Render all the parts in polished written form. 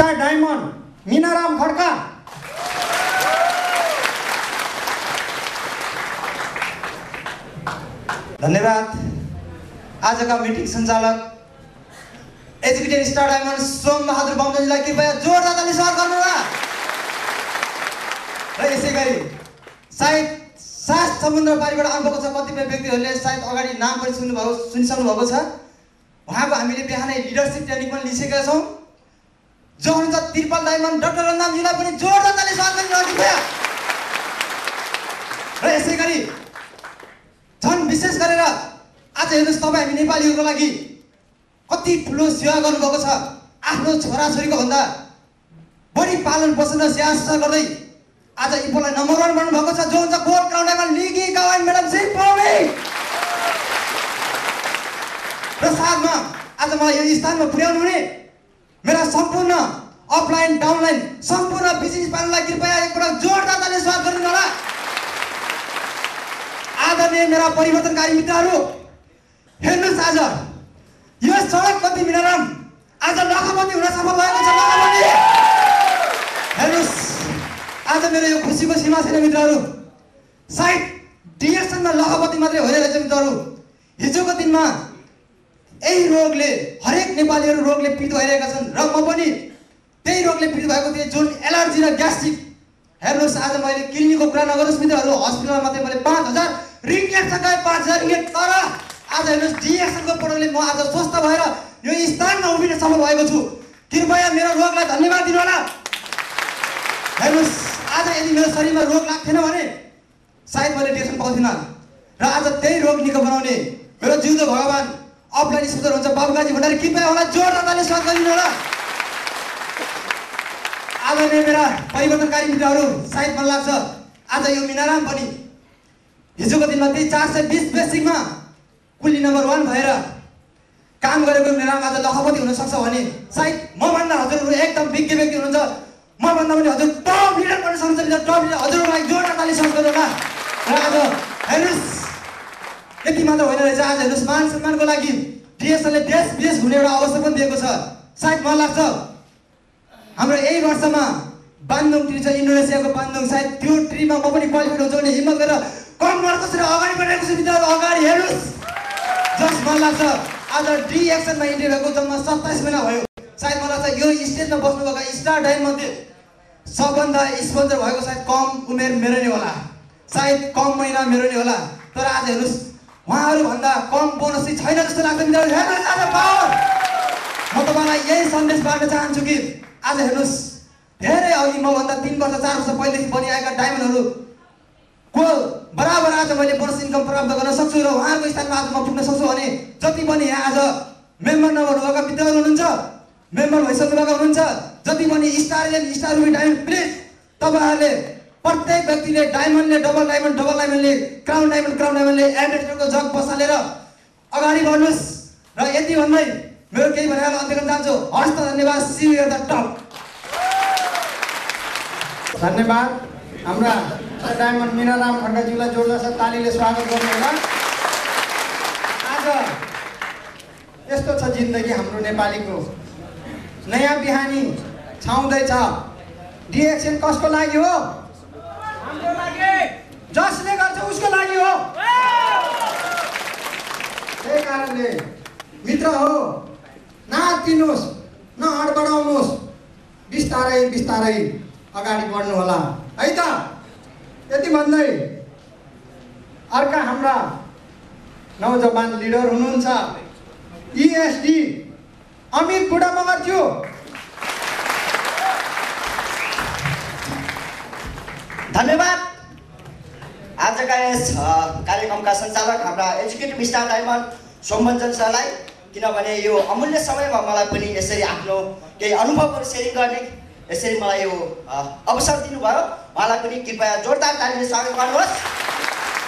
Star diamond मीनाराम Khadka. धन्यवाद। आजका meeting सञ्चालक educated star diamond Som Bahadur बमजनजीलाई कृपया जोरदार ताली स्वागत गर्नुहोला। र यसै गरी सायद सात समुद्र पारिबाट आउनुभएको छ कतिपय व्यक्तिहरूले सायद अगाडि नाम पनि सुनिसक्नु भएको छ। उहाँको हामीले बिहानै लिडरसिप ट्रेनिङ पनि लिइसकेका छौँ। जो हुनुहुन्छ त्रिपल डायमन्ड डाक्टर रन्दामजीलाई पनि जोरदार ताली स्वागत गर्नुहोला कृपया। र यसै गरी झन् विशेष गरेर आज हेर्नुहोस् तपाईँ हामी नेपालीहरूको लागि कति ठुलो सेवा गर्नुभएको छ। आफ्नो छोराछोरीको भन्दा बढी पालन पोषण र स्याहार सुसार गर्दै आज इपोलाई नम्बर 1 बनाउनु भएको छ। जो हुन्छ गोल्ड क्राउन डायमन्ड लिगी गावान म्याडम सिंह पौडेल। र साथमा आज मलाई यो स्थानमा पुर्याउनु हुने मेरा सम्पूर्ण अफलाइन डाउनलाइन सम्पूर्ण बिजनेस पार्टनरलाई कृपया एकपटक जोरदार ताली स्वागत गर्नु होला। आदरणीय मेरा परिवर्तनकारी मित्रहरू, हेर्नुहोस् आज यो सडकपति मीनाराम आज लखपति हुन सफल भएको छ। लखपति हेर्नुहोस् आज मेरो यो खुसीको सीमा छैन मित्रहरू। सायद डिएक्सनमा लखपति मात्रै होइन रहेछ मित्रहरू। हिजोको दिनमा यही रोगले हरेक नेपालीहरू रोगले पीडित भइरहेका छन् र म पनि त्यही रोगले पीडित भएको थिएँ, जुन एलर्जी र ग्यास्ट्रिक। हेर्नुहोस् आज मैले क्लिनिकको कुरा नगरोस् मित्रहरू, हस्पिटलमा मात्रै मैले 5000 रिङ्गेट सकाएँ, 5000 रिङ्गेट। तर आज हेर्नुहोस् डिएक्सनको प्रोडक्टले म आज स्वस्थ भएर यो स्थानमा उभिन सफल भएको छु। कृपया मेरो रोगलाई धन्यवाद दिनु होला। हेर्नुहोस् आज यदि मेरो शरीरमा रोग लाग्थेन भने सायद मैले डिएक्सन पाउँथिनँ र आज त्यही रोग निको बनाउने मेरो जिउँदो भगवान अफलाइन स्पिकर हुन्छ बाबुकाजी भण्डारी, कृपया होला जोरदार ताली स्वागत गरिदिनु होला। आदरणीय मेरा परिवर्तनकारी मित्रहरू, सायद मलाई लाग्छ आज यो मीनाराम पनि हिजोको दिनमा त्यही 420 बेसिकमा कुल्ली नम्बर 1 भएर काम गरेको मीनाराम आज लखपति हुन सक्छ भने सायद मभन्दा हजुरहरू एकदम विज्ञ व्यक्ति हुनुहुन्छ। मभन्दा पनि हजुर टप लिडर बन्न सक्नुहुन्छ। टप लिडर हजुरहरूलाई जोरदार ताली स्वागत गर्नु होला। र आज हेर्नुहोस् यति मात्र होइन रहेछ, आज हेर्नुहोस् मान सम्मानको लागि डिएसएलले देश विदेश घुम्ने एउटा अवसर पनि दिएको छ। सायद मलाई लाग्छ हाम्रो यही वर्षमा बान्दुङ ट्री छ, इन्डोनेसियाको बान्दुङ, सायद त्यो ट्रीमा म पनि क्वालिफाइड हुन्छ भने हिम्मत गरेर कमर कसरी अगाडि बढेको छु मित्रहरू। अगाडि हेर्नुहोस्। जस मलाई लाग्छ आज डिएक्सनमा इन्ट्री भएको जम्मा 27 महिना भयो। सायद मलाई लाग्छ यो स्टेजमा बस्नुभएका स्टार डायमन्डमध्ये सबभन्दा स्पोन्सर भएको सायद कम उमेर मेरो नै होला, सायद कम महिना मेरो नै होला। तर आज हेर्नुहोस् उहाँहरूभन्दा कम बोनस चाहिँ छैन जस्तो लाग्छ मित्रहरू। हेर्नुहोस् आज पावर। म तपाईँलाई यही सन्देश बाँड्न चाहन्छु कि आज हेर्नुहोस् धेरै अघि मभन्दा 3 वर्ष 4 वर्ष पहिलेदेखि बनिआएका डायमन्डहरूको बराबर आज मैले बोनस इन्कम प्राप्त गर्न सक्छु र उहाँहरूको स्थानमा आज म पुग्न सक्छु भने जति पनि यहाँ आज मेम्बर नभएका मित्रहरू हुनुहुन्छ, मेम्बर भइसक्नुभएका हुनुहुन्छ, जति पनि स्टार रुबी डायमन्ड, प्लिज तपाईँहरूले प्रत्येक व्यक्तिले डायमन्डले डबल डायमन्डले क्राउन डायमन्डले एम्बेसडरको जग बसालेर अगाडि बढ्नुहोस्। र यति भन्दै मेरो केही भनेर अन्त्य गर्न चाहन्छु। हस्त धन्यवाद। See you at the top. धन्यवाद। हाम्रा डायमन्ड मीनाराम खड्काज्यूलाई जोरदार तालीले स्वागत गर्नु होला। आज यस्तो छ जिन्दगी हाम्रो नेपालीको, नयाँ बिहानी छाउँदैछ। डिएक्सन कसको लागि हो? हाम्रो लागि। जसले गर्छ उसको लागि हो। त्यही कारणले मित्र हो, नआत्तिनुहोस्, नहडबडाउनुहोस्, बिस्तारै बिस्तारै अगाडि बढ्नु होला है त। यति भन्दै अर्का हाम्रा नौजवान लिडर हुनुहुन्छ इएसडी अमित बुढा मगरज्यू। धन्यवाद। आजका यस कार्यक्रमका सञ्चालक हाम्रा एजुकेटिभ स्टार डायमन्ड सोमबञ्जन सरलाई, किनभने यो अमूल्य समयमा मलाई पनि यसरी आफ्नो केही अनुभवहरू सेयरिङ गर्ने यसरी मलाई यो अवसर दिनुभयो। उहाँलाई पनि कृपया जोरदार तालीले स्वागत गर्नुहोस्।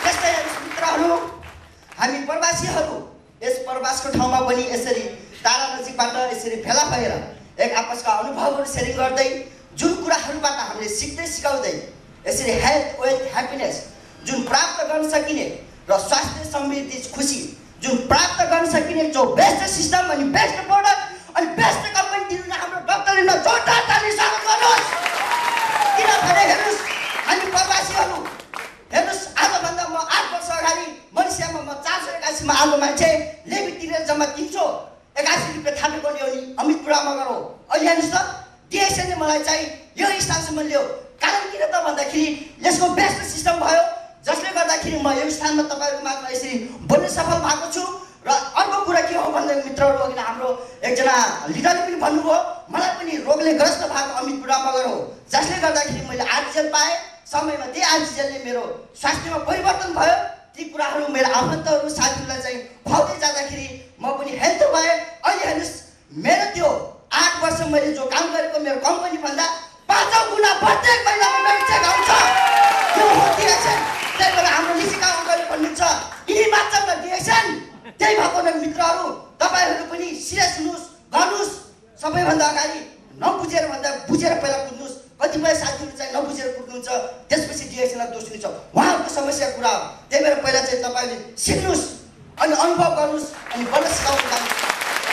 त्यस्तै मित्रहरू, हामी प्रवासीहरू यस प्रवासको ठाउँमा पनि यसरी टाढा नजिकबाट यसरी भेला भएर एक आपसका अनुभवहरू सेयरिङ गर्दै जुन कुराहरूबाट हामीले सिक्दै सिकाउँदै यसरी हेल्थ वेल्थ ह्याप्पिनेस जुन प्राप्त गर्न सकिने र स्वास्थ्य समृद्धि खुसी जुन प्राप्त गर्न सकिने जो बेस्ट सिस्टम अनि बेस्ट प्रोडक्ट अनि बेस्ट कम्पनी दिनु हाम्रो डाक्टर तलिनमा जोरदार ताली स्वागत गर्नुहोस्। किनभने हेर्नुहोस् हामी प्रवासीहरू हेर्नुहोस् आजभन्दा म 8 वर्ष अगाडि मलेसियामा म 481 आएको मान्छे लेबी तिरेर जम्मा 381 रुपियाँ थापेको ल्याउने अमित बुढा मगर हो। अहिले हेर्नुहोस् त डिएसएनले मलाई चाहिँ यो स्थानसम्म ल्यायो। कारण किन त भन्दाखेरि यसको बेस्ट सिस्टम भयो जसले गर्दाखेरि म यो स्थानमा तपाईँहरूको माझमा यसरी बोल्न सफल भएको छु। र अर्को कुरा के हो भन्दा मित्रहरू अघि हाम्रो एकजना लिडरले पनि भन्नुभयो मलाई पनि रोगले ग्रस्त भएको अमित बुढा मगर हो जसले गर्दाखेरि मैले आर्टिजन पाएँ। समयमा त्यही आर्टिजनले मेरो स्वास्थ्यमा परिवर्तन भयो। ती कुराहरू मेरो आफन्तहरू साथीहरूलाई चाहिँ खुवाउँदै जाँदाखेरि म पनि हेल्थ भएँ। अहिले हेर्नुहोस् मेरो त्यो 8 वर्ष मैले जो काम गरेको मेरो कम्पनी भन्दा 5 गुणा प्रत्येक महिनामा मेरो चेक आउँछ। यो हो डिएक्सन। त्यही भएर हाम्रो लिसिका अङ्कलले भन्नुहुन्छ यिनी मात्र न डिएक्सन। त्यही भएको न मित्रहरू तपाईँहरू पनि सिरियस हुनुहोस् गर्नुहोस्। सबैभन्दा अगाडि नबुझेर भन्दा बुझेर पहिला कुद्नुहोस्। कतिपय साथीहरू चाहिँ नबुझेर कुद्नुहुन्छ त्यसपछि डिएक्सनलाई दोष दिन्छ उहाँहरूको समस्या कुरा हो। त्यही भएर पहिला चाहिँ तपाईँले सिक्नुहोस् अनि अनुभव गर्नुहोस् अनि बल्ल सिकाउनु जानुहोस्।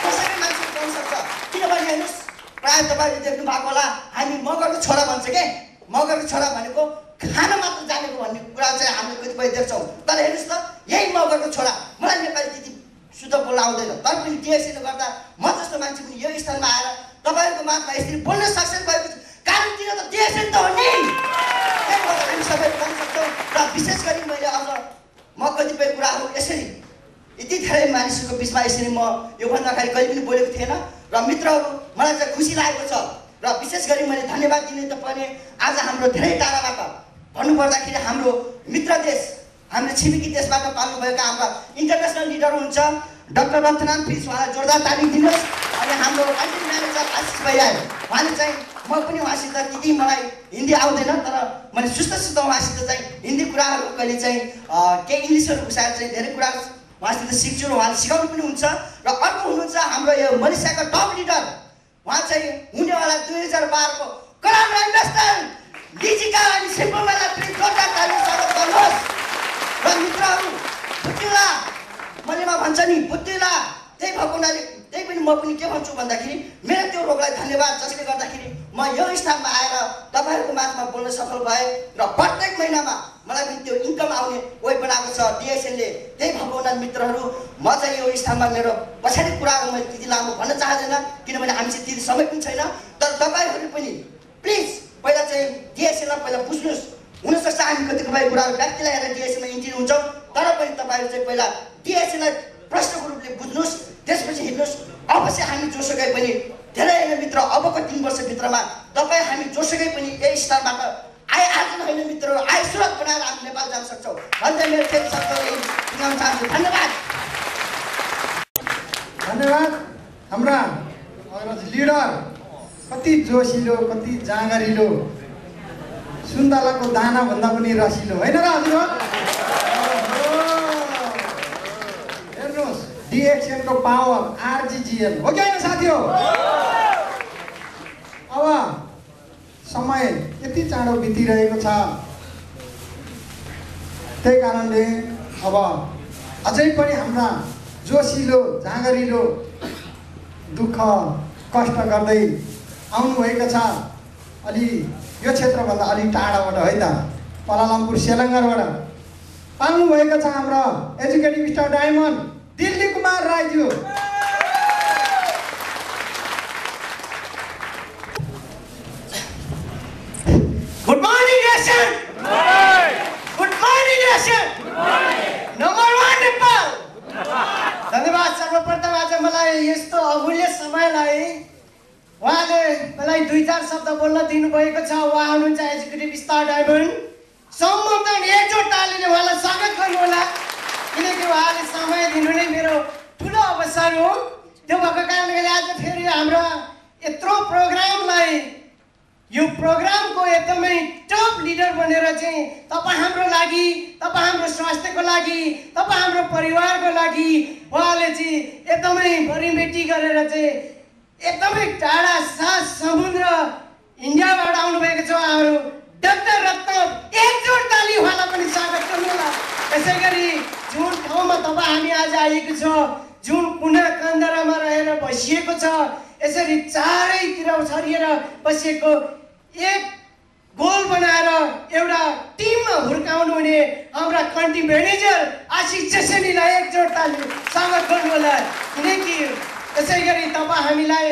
कसैले मान्छे पाउन सक्छ। किनभने हेर्नुहोस् प्रायः तपाईँले देख्नु भएको होला हामी मगरको छोरा भन्छ के मगरको छोरा भनेको खाना मात्र जानेको भन्ने कुरा चाहिँ हामीले कतिपय देख्छौँ। तर हेर्नुहोस् त यही मगरको छोरा मलाई नेपाली त्यति शुद्ध बोल्न आउँदैन तर पनि डिएक्सनले गर्दा म जस्तो मान्छे पनि यो स्थानमा आएर तपाईँहरूको माझमा यसरी बोल्न सक्सेस भएको छ। कारण किन त डिएक्सन त हो नि। त्यही भएर हामी सबै बोल्न सक्छौँ। र विशेष गरी मैले अझ म कतिपय कुराहरू यसरी यति धेरै मानिसहरूको बिचमा यसरी म योभन्दा अगाडि कहिले पनि बोलेको थिएन। र मित्रहरू मलाई चाहिँ खुसी लागेको छ। र विशेष गरी मैले धन्यवाद दिने त पर्ने आज हाम्रो धेरै टाढाबाट भन्नुपर्दाखेरि हाम्रो मित्र देश हाम्रो छिमेकी देशबाट पाल्नुभएका हाम्रा इन्टरनेसनल लिडर हुनुहुन्छ डाक्टर रत्नाम फिस उहाँलाई जोरदार ताली दिनुहोस्। अनि हाम्रो कन्टेन्ट म्यानेजर आशिष भैया उहाँले चाहिँ म पनि उहाँसित त्यति मलाई हिन्दी आउँदैन तर मैले सुस्त उहाँसित चाहिँ हिन्दी कुराहरू कहिले चाहिँ केही इङ्ग्लिसहरू घुसाएर चाहिँ धेरै कुराहरू उहाँसित सिक्छु र उहाँले सिकाउनु पनि हुन्छ। र अर्को हुनुहुन्छ हाम्रो यो मलेसियाको टप लिडर उहाँ चाहिँ हुनेवाला 2012 को कलाम इन्भेस्टर डिजिका अनि सिम्पललाई पनि जोरदार ताली स्वागत गर्नुहोस्। र मित्रहरू बुद्धिला मलेमा भन्छ नि बुद्धिला त्यही भएको हुनाले त्यही पनि म पनि के भन्छु भन्दाखेरि मेरो त्यो रोगलाई धन्यवाद जसले गर्दाखेरि म यो स्थानमा आएर तपाईँहरूको माझमा बोल्न सफल भएँ। र प्रत्येक महिनामा मलाई पनि त्यो इन्कम आउने वे बनाएको छ डिएसएनले। त्यही भएको हुनाले मित्रहरू म चाहिँ यो स्थानमा मेरो पछाडि कुराहरू मैले त्यति लामो भन्न चाहँदैन किनभने हामीसित त्यति समय पनि छैन। तर तपाईँहरू पनि प्लिज पहिला चाहिँ डिएसएनलाई पहिला बुझ्नुहोस्। हुनसक्छ हामी कतिपय कुराहरू व्यक्तिलाई हेरेर डिएसएनमा इन्ट्री हुन्छौँ तर पनि तपाईँहरू चाहिँ पहिला डिएसएनलाई प्रश्नको रूपले बुझ्नुहोस् त्यसपछि हिँड्नुहोस्। अवश्य हामी जोसुकै पनि धेरै होइन मित्र अबको 3 वर्षभित्रमा तपाईँ हामी जोसुकै पनि यही स्थानबाट आय आर्जन होइन मित्रहरू आय स्रोत बनाएर हामी नेपाल जान सक्छौँ भन्दै मेरो फेरि शब्दहरू सुनाउन चाहन्छु। धन्यवाद। धन्यवाद। हाम्रा लिडर कति जोसिलो कति जाँगरिलो सुन्तलाको दाना भन्दा पनि रसिलो होइन र हजुर। हेर्नुहोस् डिएक्सनको पावर आरजिजिएल हो कि होइन साथी हो। अब समय यति चाँडो बितिरहेको छ त्यही कारणले अब अझै पनि हाम्रा जोसिलो जाँगरिलो दुःख कष्ट गर्दै आउनुभएको छ अलि यो क्षेत्रभन्दा अलिक टाढाबाट है त पलालमपुर सेलङ्गरबाट पाल्नुभएको छ हाम्रो educative star diamond Dilli Kumar राईज्यू। Good morning nation. Good morning nation. Number 1 Nepal. धन्यवाद। सर्वप्रथम आज मलाई यस्तो अमूल्य समयलाई उहाँले मलाई 2-4 शब्द बोल्न दिनुभएको छ। उहाँ हुनुहुन्छ एजुकेटिभ स्टार डायमन्ड। सम्बन्धन एकजोट तालीले उहाँलाई स्वागत गर्नु होला किनकि उहाँले समय दिनु नै मेरो ठुलो अवसर हो। त्यो भएको कारणले आज फेरि हाम्रो यत्रो प्रोग्रामलाई यो प्रोग्रामको एकदमै टप लिडर बनेर चाहिँ तपाईँ हाम्रो लागि तपाईँ हाम्रो स्वास्थ्यको लागि तपाईँ हाम्रो परिवारको लागि उहाँले चाहिँ एकदमै बरिमेटी गरेर चाहिँ एकदमै टाढा 7 समुद्र इन्डियाबाट आउनुभएको छ उहाँहरू डाक्टर रत्न एकजोट ताली उहाँलाई पनि स्वागत गर्नु होला। त्यसै गरी जुन ठाउँमा तपाईँ हामी आज आएको छ जुन कुना कन्दरामा रहेर बसिएको छ यसरी चारैतिर छरिएर बसेको एक गोल बनाएर एउटा टिममा हुर्काउनु हुने हाम्रा कन्ट्री म्यानेजर आशिष जसेनीलाई एकजोड ताली स्वागत गर्नु होला। किनकि यसै गरी तपाईँ हामीलाई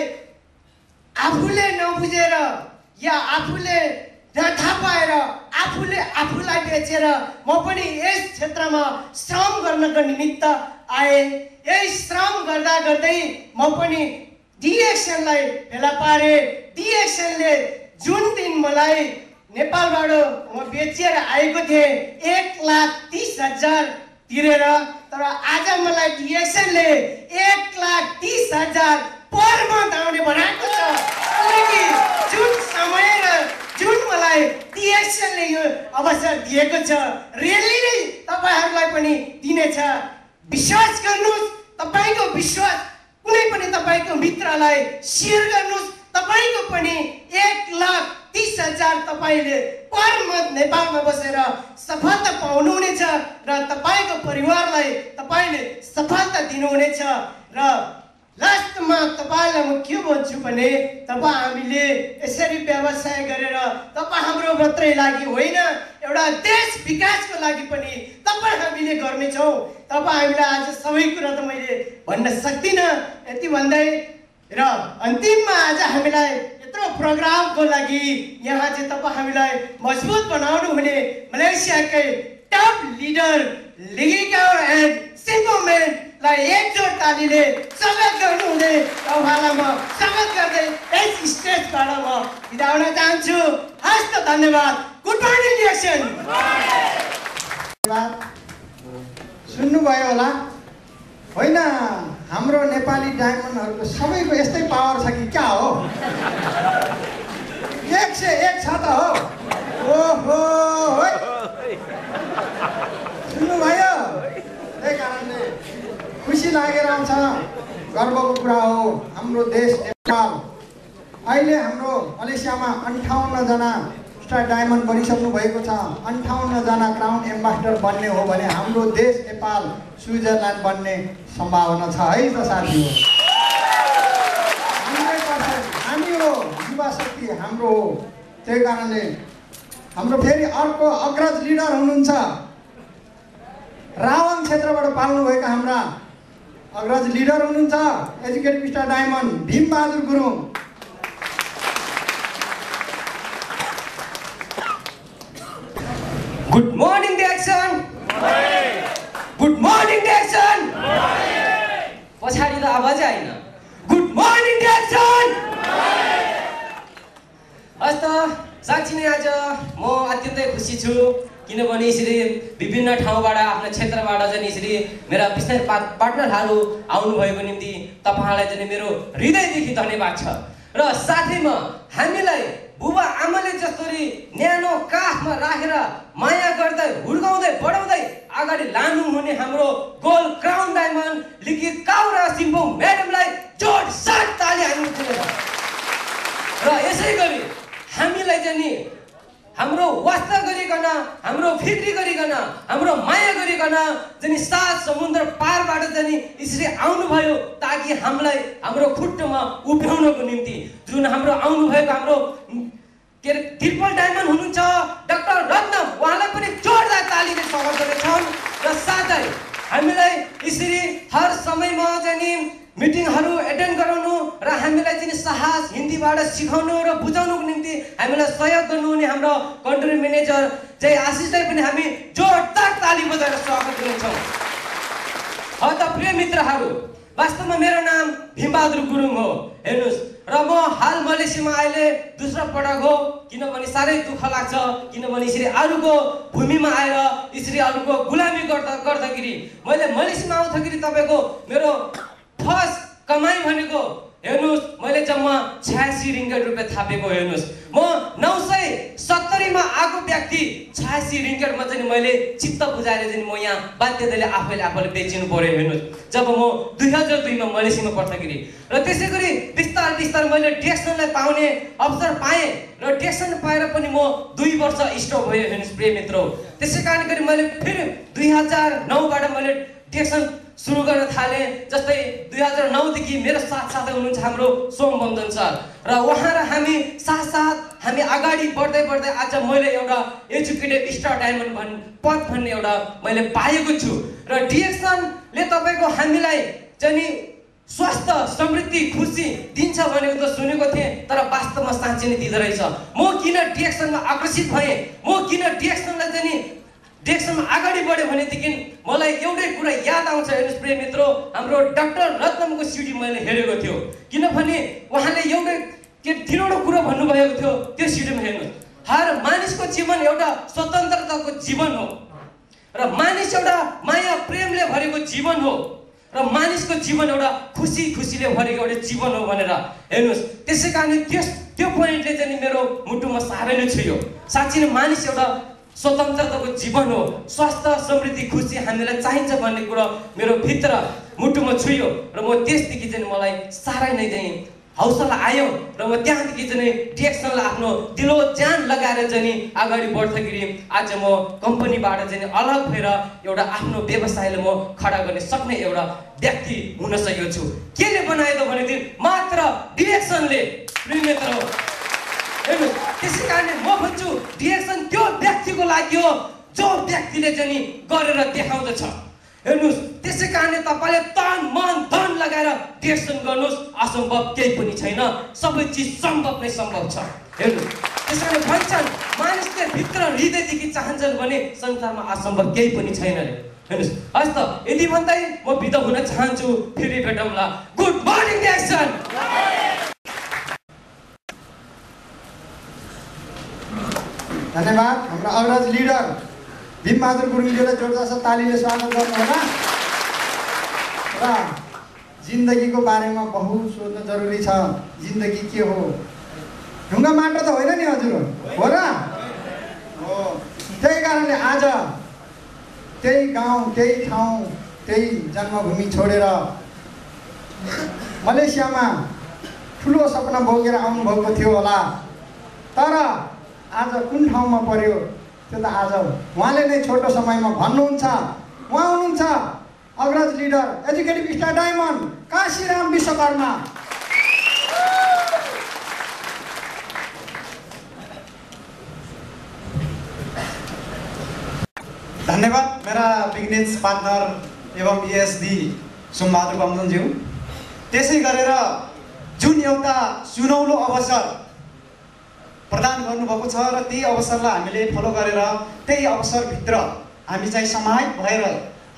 आफूले नबुझेर या आफूले नथाहा पाएर आफूले आफूलाई बेचेर म पनि यस क्षेत्रमा श्रम गर्नको निमित्त आए। यही श्रम गर्दा गर्दै म पनि डिएक्सनलाई फेला पारे। डिएक्सनले जुन दिन मलाई नेपालबाट म बेचेर आएको थिएँ 1,30,000 तिरेर, तर आज मलाई डिएक्सनले 1,30,000 पर मन्थ आउने बनाएको छ। किनकि जुन समय र जुन मलाई डिएक्सनले यो अवसर दिएको छ रेली नै तपाईँहरूलाई पनि दिनेछ। विश्वास गर्नुहोस्, तपाईँको विश्वास कुनै पनि तपाईँको मित्रलाई सेयर गर्नुहोस्। तपाईँको पनि 1,30,000 तपाईँले पर मन्थ नेपालमा बसेर सफलता पाउनुहुनेछ र तपाईँको परिवारलाई तपाईँले सफलता दिनुहुनेछ। र लास्टमा तपाईँलाई म के भन्छु भने तपाईँ हामीले यसरी व्यवसाय गरेर तपाईँ हाम्रो मात्रै लागि होइन, एउटा देश विकासको लागि पनि तपाईँ हामीले गर्नेछौँ। तपाईँ हामीलाई आज सबै कुरा त मैले भन्न सक्दिनँ। यति भन्दै र अन्तिममा आज हामीलाई यत्रो प्रोग्रामको लागि यहाँ चाहिँ तपाईँ हामीलाई मजबुत बनाउनु हुने मलेसियाकै टप लिडर लिगिकाओ एन्ड सिम्बोमेनलाई एकजोड तालीले स्वागत गर्नुहुने तपाईँलाई म स्वागत गर्दै यस स्टेजबाट म बिदा हुन चाहन्छु। हस्त धन्यवाद। Good morning DXN. सुन्नुभयो होला होइन? हाम्रो नेपाली डायमन्डहरूको सबैको यस्तै पावर छ कि क्या हो? 101 छ त हो। ओहो सुन्नुभयो? त्यही कारणले खुसी लागेर आउँछ, गर्वको कुरा हो। हाम्रो देश नेपाल अहिले हाम्रो मलेसियामा 58 जना स्टार डायमन्ड बनिसक्नु भएको छ। 58 जना क्राउन एम्बेसडर बन्ने हो भने हाम्रो देश नेपाल स्विजरल्यान्ड बन्ने सम्भावना छ है त साथीहरू। 100% हामी हो, युवा शक्ति हाम्रो हो। त्यही कारणले हाम्रो फेरि अर्को अग्रज लिडर हुनुहुन्छ, रावण क्षेत्रबाट पाल्नुभएका हाम्रा अग्रज लिडर हुनुहुन्छ educated star diamond Bhim Bahadur Gurung. Good morning DXN. Good morning DXN. पछाडि त आवाजै आएन। Good morning DXN. हस् त साँच्ची नै आज म अत्यन्तै खुसी छु, किनभने यसरी विभिन्न ठाउँबाट आफ्नो क्षेत्रबाट चाहिँ यसरी मेरा बिस्तारै पार्टनरहरू आउनुभएको निम्ति तपाईँहरूलाई चाहिँ मेरो हृदयदेखि धन्यवाद छ। र साथैमा हामीलाई बुबा आमाले जसरी न्यानो काखमा राखेर माया गर्दै हुर्काउँदै बढाउँदै अगाडि लानु हुने हाम्रो गोल्ड क्राउन डायमन्ड लिगिकाओ र सिम्बोम म्याडमलाई जोडसाट ताली हान्नु पर्छ। र यसै गरी हामीलाई चाहिँ नि हाम्रो वास्ता गरिकन, हाम्रो फिक्री गरिकन, हाम्रो माया गरिकन चाहिँ 7 समुद्र पारबाट चाहिँ यसरी आउनुभयो ताकि हामीलाई हाम्रो खुट्टोमा उभ्याउनको निम्ति जुन हाम्रो आउनुभएको हाम्रो के अरे ट्रिपल डायमन्ड हुनुहुन्छ डाक्टर रत्नम, उहाँलाई पनि जोरदार तालीले स्वागत गर्नेछौँ। र साथै हामीलाई यसरी हर समयमा चाहिँ मिटिङहरू एटेन्ड गराउनु र हामीलाई चाहिँ साहस हिन्दीबाट सिकाउनु र बुझाउनुको निम्ति हामीलाई सहयोग गर्नुहुने हाम्रो कन्ट्री म्यानेजर जय आशिषलाई पनि हामी जोरदार ताली बजाएर स्वागत गर्छौँ। त प्रिय मित्रहरू, वास्तवमा मेरो नाम भीमबहादुर गुरुङ हो। हेर्नुहोस्, र म हाल मलेसियामा अहिले दोस्रो पटक हो, किनभने साह्रै दुःख लाग्छ, किनभने यसरी अरूको भूमिमा आएर यसरी अरूको गुलामी गर्दाखेरि मैले मलेसियामा आउँदाखेरि तपाईँको मेरो फर्स्ट कमाई भनेको हेर्नुहोस् मैले जम्मा 86 रिङ्गट रुपियाँ थापेको। हेर्नुहोस्, म 970 मा आएको व्यक्ति 86 रिङ्गटमा चाहिँ मैले चित्त बुझाएर चाहिँ म यहाँ बाध्यताले आफैले बेचिनु पर्यो। हेर्नुहोस्, जब म 2002 मा मलेसियामा पढ्दाखेरि र त्यसै गरी बिस्तारै मैले डिएक्सनलाई पाउने अवसर पाएँ र डिएक्सन पाएर पनि म 2 वर्ष स्टप भयो। हेर्नुहोस् प्रिय मित्र, त्यसै कारण गरी मैले फेरि 2009 बाट मैले डिएक्सन सुरु गर्न थाले। जस्तै 2009 देखि मेरो साथसाथै हुनुहुन्छ हाम्रो सोमबन्धन सर र उहाँ र हामी साथसाथ हामी अगाडि बढ्दै बढ्दै आज मैले एउटा एजुकेटेड स्टार डायमन्ड पद भन्ने एउटा मैले पाएको छु र डिएक्सनले तपाईँको हामीलाई चाहिँ नि स्वास्थ्य समृद्धि खुसी दिन्छ भनेको त सुनेको थिएँ, तर वास्तवमा साँच्चै नै दिँदो रहेछ। म किन डिएक्सनमा आकर्षित भएँ, म किन डिएक्सनलाई चाहिँ नि डिएक्सनमा अगाडि बढ्यो भनेदेखि मलाई एउटै कुरा याद आउँछ। हेर्नुहोस् प्रिय मित्र, हाम्रो डाक्टर रत्नमको सिडी मैले हेरेको थियो, किनभने उहाँले एउटै के 3वटा कुरा भन्नुभएको थियो त्यो सिडीमा। हेर्नुहोस्, हर मानिसको जीवन एउटा स्वतन्त्रताको जीवन हो र मानिस एउटा माया प्रेमले भरेको जीवन हो र मानिसको जीवन एउटा खुसीले भरेको एउटा जीवन हो भनेर। हेर्नुहोस्, त्यसै कारण त्यो पोइन्टले चाहिँ नि मेरो मुटुमा साह्रै नै छुयो। साँच्चै नै मानिस एउटा स्वतन्त्रताको जीवन हो, स्वास्थ्य समृद्धि खुसी हामीलाई चाहिन्छ भन्ने कुरा मेरो भित्र मुटुमा छुयो र म त्यसदेखि चाहिँ मलाई साह्रै नै चाहिँ हौसला आयो र म त्यहाँदेखि चाहिँ डिएक्सनलाई आफ्नो दिलो ज्यान लगाएर चाहिँ अगाडि बढ्दाखेरि आज म कम्पनीबाट चाहिँ अलग भएर एउटा आफ्नो व्यवसायलाई म खडा गर्न सक्ने एउटा व्यक्ति हुन सकेको छु। केले बनायो त भनेदेखि मात्र डिएक्सनले। प्रिय मित्र, हेर्नुहोस्, त्यसै कारणले म भन्छु डिएक्सन त्यो व्यक्तिको लागि हो जो व्यक्तिले चाहिँ नि गरेर देखाउँदछ। हेर्नुहोस्, त्यसै कारणले तपाईँले तन मन धन लगाएर डिएक्सन गर्नुहोस्, असम्भव केही पनि छैन, सबै चिज सम्भव नै सम्भव छ। हेर्नुहोस्, त्यस कारण भन्छन् मानिसले भित्र हृदयदेखि चाहन्छन् भने संसारमा असम्भव केही पनि छैन रे। हेर्नुहोस्, हस् त, यति भन्दै म बिदा हुन चाहन्छु, फेरि भेटौँला। Good morning DXN. धन्यवाद। हाम्रो अग्रज लिडर भीमबहादुर गुरुङज्यूलाई जोरदार तालीले स्वागत गर्नुहोला। र जिन्दगीको बारेमा बहुत सोध्न जरुरी छ। जिन्दगी के हो? ढुङ्गा माटो त होइन नि हजुर, हो र? हो। त्यही कारणले आज त्यही गाउँ, त्यही ठाउँ, त्यही जन्मभूमि छोडेर मलेसियामा ठुलो सपना बोकेर आउनुभएको थियो होला, तर आज कुन ठाउँमा पर्यो त्यो त आज उहाँले नै छोटो समयमा भन्नुहुन्छ। उहाँ हुनुहुन्छ अग्रज leader executive star diamond Kashiram Vishwakarma. धन्यवाद मेरा बिजनेस पार्टनर एवं ESD सोमबहादुर बमजनज्यू। त्यसै गरेर जुन एउटा सुनौलो अवसर प्रदान गर्नुभएको छ र त्यही अवसरलाई हामीले फलो गरेर त्यही अवसरभित्र हामी चाहिँ समाहित भएर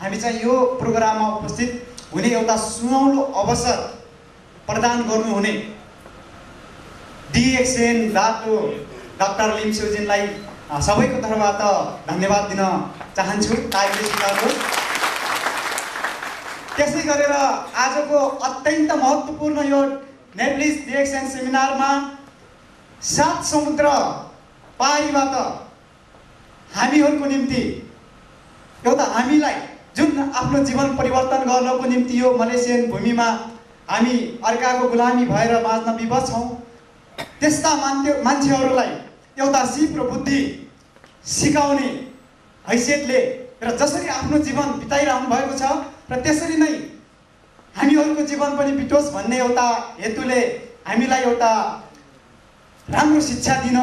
हामी चाहिँ यो प्रोग्राममा उपस्थित हुने एउटा सुनौलो अवसर प्रदान गर्नुहुने डिएक्सन डाक्टर लिम्सुजिनलाई सबैको तर्फबाट धन्यवाद दिन चाहन्छु। तालीले स्वीकार्नुहोस्। त्यसै गरेर आजको अत्यन्त महत्त्वपूर्ण यो नेप्लिस डिएक्सन सेमिनारमा 7 समुद्र पारीबाट हामीहरूको निम्ति एउटा हामीलाई जुन आफ्नो जीवन परिवर्तन गर्नको निम्ति यो मलेसियन भूमिमा हामी अर्काको गुलामी भएर बाँच्न विवश छौँ, त्यस्ता मान्छेहरूलाई एउटा सिप र बुद्धि सिकाउने हैसियतले र जसरी आफ्नो जीवन बिताइरहनु भएको छ र त्यसरी नै हामीहरूको जीवन पनि बितोस् भन्ने एउटा हेतुले हामीलाई एउटा राम्रो शिक्षा दिन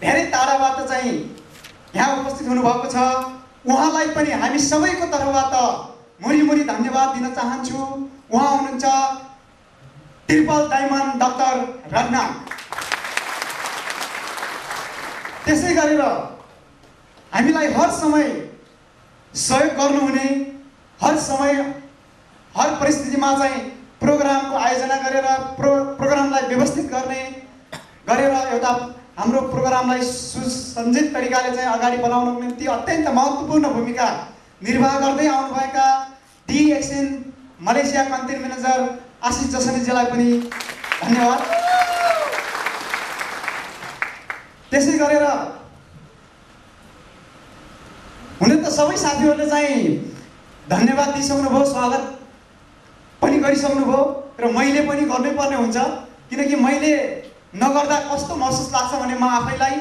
धेरै टाढाबाट चाहिँ यहाँ उपस्थित हुनुभएको छ। उहाँलाई पनि हामी सबैको तर्फबाट मुरी धन्यवाद दिन चाहन्छु। उहाँ हुनुहुन्छ ट्रिपल डायमन्ड डाक्टर रत्ना। त्यसै गरेर हामीलाई हर समय सहयोग गर्नुहुने, हर समय हर परिस्थितिमा चाहिँ प्रोग्रामको आयोजना गरेर प्रोग्रामलाई व्यवस्थित गरेर एउटा हाम्रो प्रोग्रामलाई सुसञ्जित तरिकाले चाहिँ अगाडि बढाउनको निम्ति अत्यन्त महत्त्वपूर्ण भूमिका निर्वाह गर्दै आउनुभएका डिएक्सन मलेसिया कन्टेन्ट म्यानेजर आशिष जसनीजीलाई पनि धन्यवाद। त्यसै गरेर हुन त सबै साथीहरूले चाहिँ धन्यवाद दिइसक्नुभयो, स्वागत पनि गरिसक्नुभयो र मैले पनि गर्नुपर्ने हुन्छ, किनकि मैले नगर्दा कस्तो महसुस लाग्छ भने म आफैलाई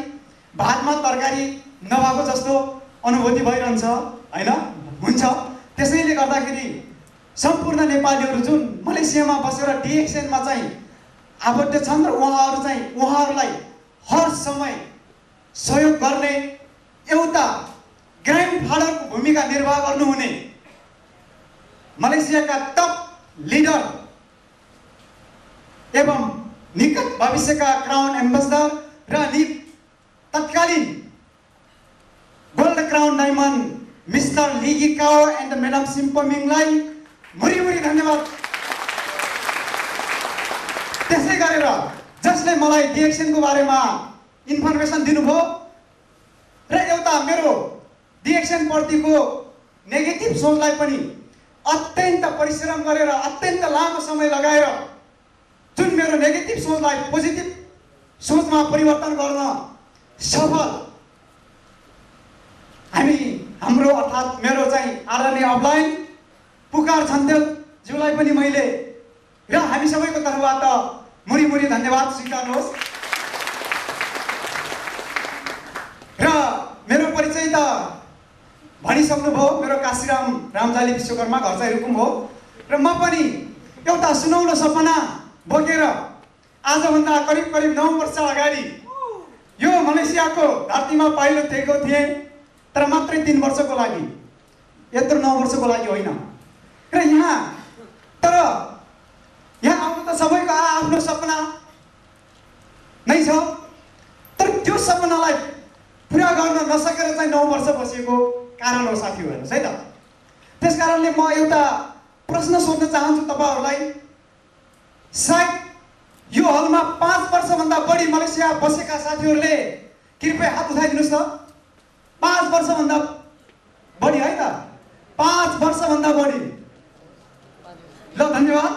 भातमा तरकारी नभएको जस्तो अनुभूति भइरहन्छ, होइन? हुन्छ त्यसैले गर्दाखेरि सम्पूर्ण नेपालीहरू जुन मलेसियामा बसेर डिएक्सएनमा चाहिँ आबद्ध छन् र उहाँहरूलाई हर समय सहयोग गर्ने एउटा ग्रान्डफादरको भूमिका निर्वाह गर्नुहुने मलेसियाका टप लिडर एवं निकट भविष्यका क्राउन एम्बेसडर र तत्कालीन गोल्ड क्राउन डायमन्ड मिस्टर लिगी काओ एन्ड म्याडम सिम्पमिङलाई मुरी धन्यवाद। त्यसै गरेर जसले मलाई डिएक्सनको बारेमा इन्फर्मेसन दिनुभयो र एउटा मेरो डिएक्सन प्रतिको नेगेटिभ सोचलाई पनि अत्यन्त परिश्रम गरेर अत्यन्त लामो समय लगाएर जुन मेरो नेगेटिभ सोचलाई पोजिटिभ सोचमा परिवर्तन गर्न सफल हाम्रो अर्थात् मेरो चाहिँ आदरणीय अपलाइन पुकार छन्देल ज्यूलाई पनि मैले र हामी सबैको तर्फबाट मुरी धन्यवाद स्वीकार्नुहोस्। र मेरो परिचय त भनिसक्नुभयो, मेरो काशीराम रामजाली विश्वकर्मा घर चाहिँ रुकुम हो र म पनि एउटा सुनौलो सपना बोकेर आजभन्दा करिब 9 वर्ष अगाडि यो मलेसियाको धरतीमा पाइलो टेकेको थिएँ, तर मात्रै 3 वर्षको लागि, यत्रो 9 वर्षको लागि होइन। र यहाँ आउनु त सबैको आफ्नो सपना नै छ, तर त्यो सपनालाई पुरा गर्न नसकेर चाहिँ 9 वर्ष बसेको कारण हो साथीहरू, हेर्नुहोस् है त। त्यस कारणले म एउटा प्रश्न सोध्न चाहन्छु तपाईहरूलाई। सायद यो हलमा 5 वर्षभन्दा बढी मलेसिया बसेका साथीहरूले कृपया हात उठाइदिनुहोस् त। 5 वर्षभन्दा बढी है त, 5 वर्षभन्दा बढी। ल धन्यवाद।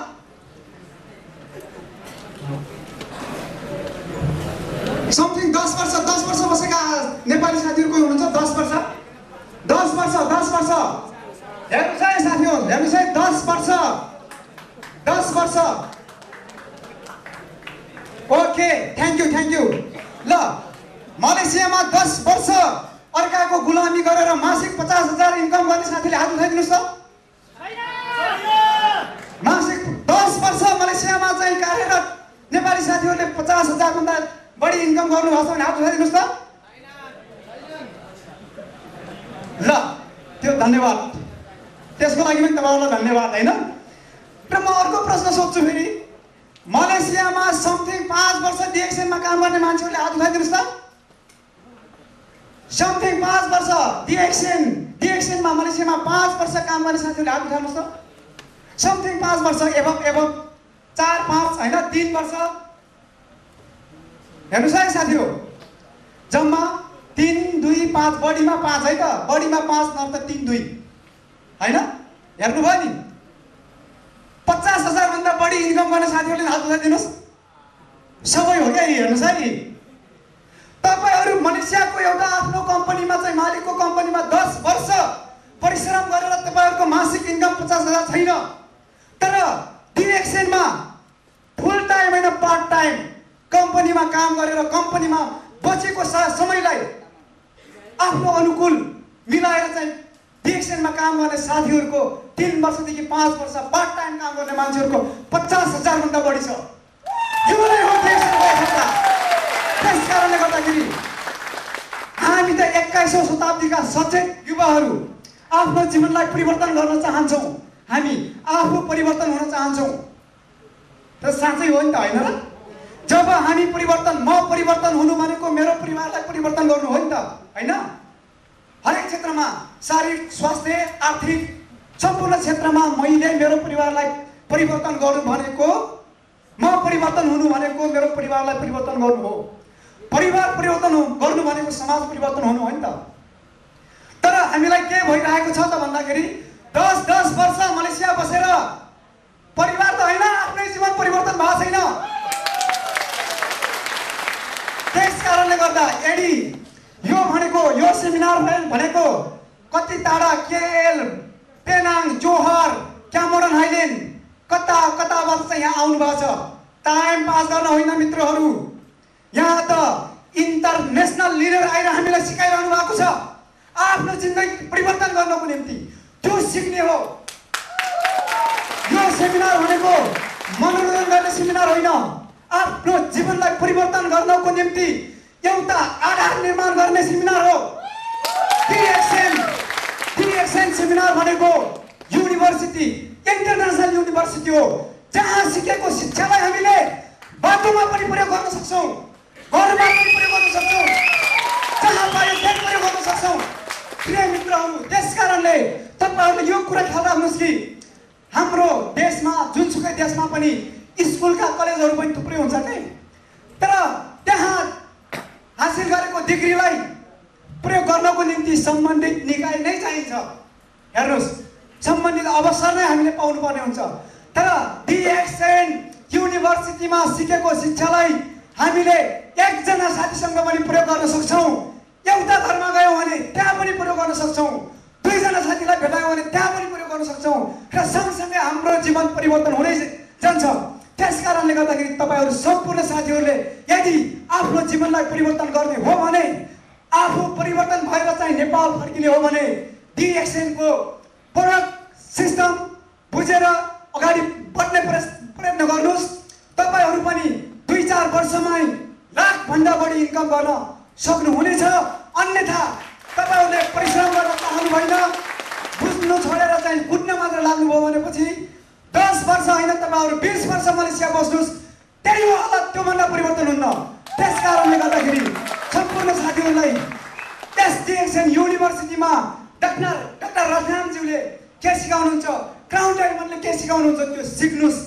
समथिङ 10 वर्ष बसेका नेपाली साथीहरू कोही हुनुहुन्छ? 10 वर्ष हेर्नुहोस् है साथीहरू, हेर्नुहोस् है, 10 वर्ष। Okay, thank you. ल मलेसियामा 10 वर्ष अर्काको गुलामी गरेर मासिक 50,000 इन्कम गर्ने साथीले हात उठाइदिनुहोस् त। मासिक 10 वर्ष मलेसियामा चाहिँ कार्यरत नेपाली साथीहरूले 50,000 भन्दा बढी इन्कम गर्नुभएको छ भने हात उठाइदिनुहोस् त। ल त्यो धन्यवाद, त्यसको लागि पनि तपाईँहरूलाई धन्यवाद होइन। र म अर्को प्रश्न सोध्छु फेरि, मलेसियामा समथिङ 5 वर्ष डिएक्सनमा काम गर्ने मान्छेहरूले हात उठाइदिनुहोस् त। समथिङ 5 वर्ष डिएक्सनमा मलेसियामा 5 वर्ष काम गर्ने साथीहरूले हात उठाउनुहोस् त। समथिङ 5 वर्ष एवं 4-5 होइन 3 वर्ष। हेर्नुहोस् है साथीहरू, जम्मा 3, 2, 5, बढीमा 5 है त, बढीमा 5 नर्थ 3, 2 होइन। हेर्नुभयो नि, 50,000 भन्दा बढी इन्कम गर्ने साथीहरूले हात उठाइदिनुहोस्। सबै हो क्या, हेर्नुहोस् है। तपाईहरू मलेसियाको एउटा आफ्नो कम्पनीमा चाहिँ मालिकको कम्पनीमा 10 वर्ष परिश्रम गरेर तपाईहरूको मासिक इन्कम 50,000 छैन, तर डिएक्सनमा फुल टाइम होइन पार्ट टाइम कम्पनीमा काम गरेर कम्पनीमा बचेको समयलाई आफ्नो अनुकूल मिलाएर चाहिँ डिएक्सनमा काम गर्ने साथीहरूको 3 वर्षदेखि 5 वर्ष पार्ट टाइम काम गर्ने मान्छेहरूको 50,000 भन्दा बढी छ। यो नै हो डिएक्सनको सत्ता। त्यस कारणले गर्दाखेरि हामी त 21औं शताब्दीका सचेत युवाहरू आफ्नो जीवनलाई परिवर्तन गर्न चाहन्छौँ, हामी आफू परिवर्तन हुन चाहन्छौँ। त साँच्चै हो नि त, होइन र? जब हामी म परिवर्तन हुनु भनेको मेरो परिवारलाई परिवर्तन गर्नु हो नि त, होइन? हरेक क्षेत्रमा, शारीरिक स्वास्थ्य, आर्थिक सम्पूर्ण क्षेत्रमा मैले मेरो परिवारलाई परिवर्तन गर्नु भनेको, म परिवर्तन हुनु भनेको मेरो परिवारलाई परिवर्तन गर्नु हो। परिवार परिवर्तन गर्नु भनेको समाज परिवर्तन हुनु हो नि त। तर हामीलाई के भइरहेको छ त भन्दाखेरि 10 वर्ष मलेसिया बसेर परिवार त होइन, आफ्नै जीवन परिवर्तन भएको छैन। त्यस कारणले गर्दा यो सेमिनार भनेको कति टाढा केएल, पेनाङ, जोहर, क्यामोरन हाइल्यान्ड कताबाट चाहिँ यहाँ आउनु भएको छ। टाइम पास गर्न होइन मित्रहरू, यहाँ त इन्टरनेसनल लिडर आएर हामीलाई सिकाइरहनु भएको छ आफ्नो जिन्दगी परिवर्तन गर्नको निम्ति। त्यो सिक्ने हो। यो सेमिनार भनेको मनोरञ्जन गर्ने सेमिनार होइन, आफ्नो जीवनलाई परिवर्तन गर्नको निम्ति एउटा आधार निर्माण गर्ने सेमिनार हो। DXN सेमिनार भनेको युनिभर्सिटी, इन्टरनेसनल युनिभर्सिटी हो, जहाँ सिकेको शिक्षालाई हामीले बाटोमा पनि प्रयोग गर्न सक्छौँ, घरमा पनि प्रयोग गर्न सक्छौँ, जहाँ पायो त्यहाँ प्रयोग गर्न सक्छौँ। प्रिय मित्रहरू, त्यसकारणले तपाईँहरूले यो कुरा ख्याल राख्नुहोस् कि हाम्रो देशमा, जुनसुकै देशमा पनि स्कुलका कलेजहरू पनि थुप्रै हुन्छ कि, तर त्यहाँ हासिल गरेको डिग्रीलाई प्रयोग गर्नको निम्ति सम्बन्धित निकाय नै चाहिन्छ। हेर्नुहोस्, सम्बन्धित अवसर नै हामीले पाउनुपर्ने हुन्छ। तर DXN युनिभर्सिटीमा सिकेको शिक्षालाई हामीले एकजना साथीसँग पनि प्रयोग गर्न सक्छौँ, एउटा घरमा गयौँ भने त्यहाँ पनि प्रयोग गर्न सक्छौँ, दुईजना साथीलाई भेटायौँ भने त्यहाँ पनि प्रयोग गर्न सक्छौँ र सँगसँगै हाम्रो जीवन परिवर्तन हुँदै जान्छ। त्यसकारणले गर्दाखेरि तपाईँहरू सम्पूर्ण साथीहरूले यदि आफ्नो जीवनलाई परिवर्तन गर्ने हो भने, आफू परिवर्तन भएर चाहिँ नेपाल फर्किने हो भने DXN को प्रोडक्ट सिस्टम बुझेर अगाडि बढ्ने प्रयत्न गर्नुहोस्। तपाईँहरू पनि 2-4 वर्षमै लाखभन्दा बढी इन्कम गर्न सक्नुहुनेछ। अन्यथा तपाईँहरूले परिश्रम गर्न चाहनु भएन, बुझ्नु छोडेर चाहिँ कुट्न मात्र लाग्नुभयो भनेपछि 10 वर्ष होइन, तपाईँहरू 20 वर्ष मलेसिया बस्नुहोस्, त्यही हो हालत, त्योभन्दा परिवर्तन हुन्न। त्यसकारणले गर्दाखेरि सम्पूर्ण साथीहरूलाई यस DXN युनिभर्सिटीमा डाक्टर रत्नामज्यूले के सिकाउनुहुन्छ, क्राउन डायमन्डले के सिकाउनुहुन्छ, त्यो सिक्नुहोस्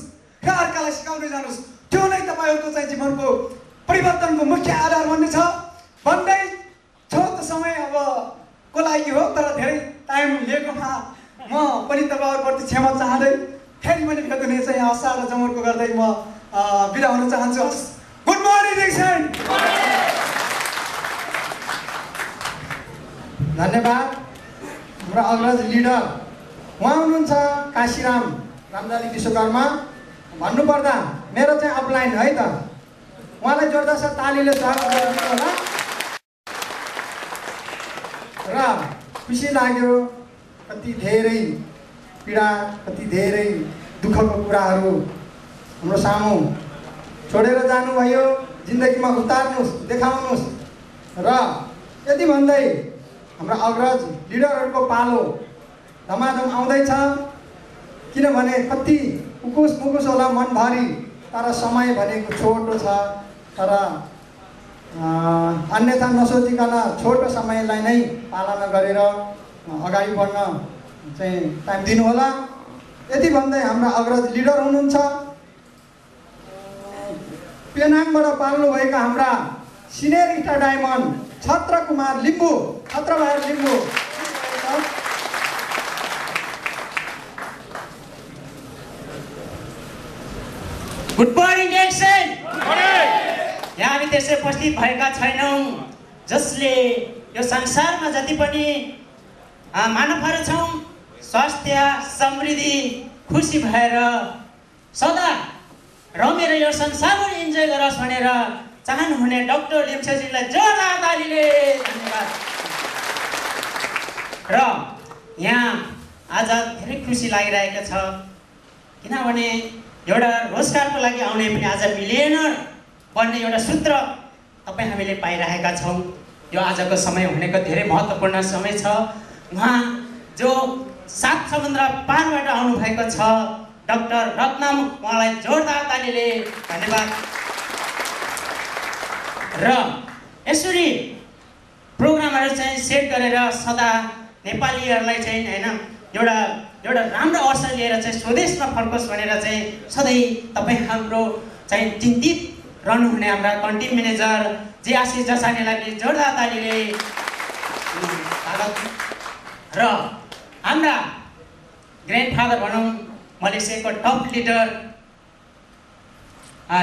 र अर्कालाई सिकाउँदै जानुहोस्। त्यो नै तपाईँहरूको चाहिँ जीवनको परिवर्तनको मुख्य आधार बन्नेछ। भन्दै छोटो समय अब को लागि हो, तर धेरै टाइम लिएकोमा म पनि तपाईँहरूप्रति क्षमा चाहँदै फेरि पनि भेट हुने चाहिँ आशा र जमर्को गर्दै म बिदा हुन चाहन्छु। Good morning DXN। धन्यवाद। हाम्रो अग्रज लिडर उहाँ हुनुहुन्छ काशीराम रामजाली विश्वकर्मा। भन्नुपर्दा मेरो चाहिँ अपलाइन है त, उहाँलाई जोड्दा छ तालीले स्वागत गरिदिनु होला। र खुसी लाग्यो, कति धेरै पीडा, कति धेरै दुःखको कुराहरू हाम्रो सामु छोडेर जानुभयो। जिन्दगीमा उतार्नुहोस्, देखाउनुहोस्। र यति भन्दै हाम्रो अग्रज लिडरहरूको पालो धमाधम आउँदैछ, किनभने कति उकुस मुकुस होला मनभरि, तर समय भनेको छोटो छ। तर अन्यथा नसोचिकन छोटो समयलाई नै पालना गरेर अगाडि बढ्न चाहिँ टाइम दिनुहोला। यति भन्दै हाम्रा अग्रज लिडर हुनुहुन्छ पेनाङबाट पाल्नुभएका हाम्रा senior star diamond Chhatra Kumar Limbu, Chhatrabahadur Limbu. Good morning DXN। यहाँ हामी त्यसै उपस्थित भएका छैनौँ जसले यो संसारमा जति पनि मानवहरू छौँ स्वास्थ्य, समृद्धि, खुसी भएर सदा रमेर यो संसारमा इन्जोय गरोस् भनेर चाहनुहुने डाक्टर लिम्छेजीलाई जोरदार तालीले धन्यवाद। र यहाँ आज धेरै खुसी लागिरहेको छ, किनभने एउटा रोजगारको लागि आउने पनि आज मिलियनर बन्ने एउटा सूत्र तपाईँ हामीले पाइरहेका छौँ। यो आजको समय भनेको धेरै महत्त्वपूर्ण समय छ। उहाँ जो 7 समुद्र पारबाट आउनुभएको छ डाक्टर रत्नम, उहाँलाई जोरदार तालीले धन्यवाद। र यसरी प्रोग्रामहरू चाहिँ सेट गरेर सदा नेपालीहरूलाई चाहिँ होइन एउटा राम्रो अवसर लिएर चाहिँ स्वदेशमा फर्कोस् भनेर चाहिँ सधैँ तपाईँ हाम्रो चाहिँ चिन्तित रहनुहुने हाम्रा कन्टेन्ट म्यानेजर जे आशिष जसानीलाई पनि जोरदार तालीले स्वागत। र हाम्रा ग्रान्डफादर भनौँ, मलेसियाको टप लिडर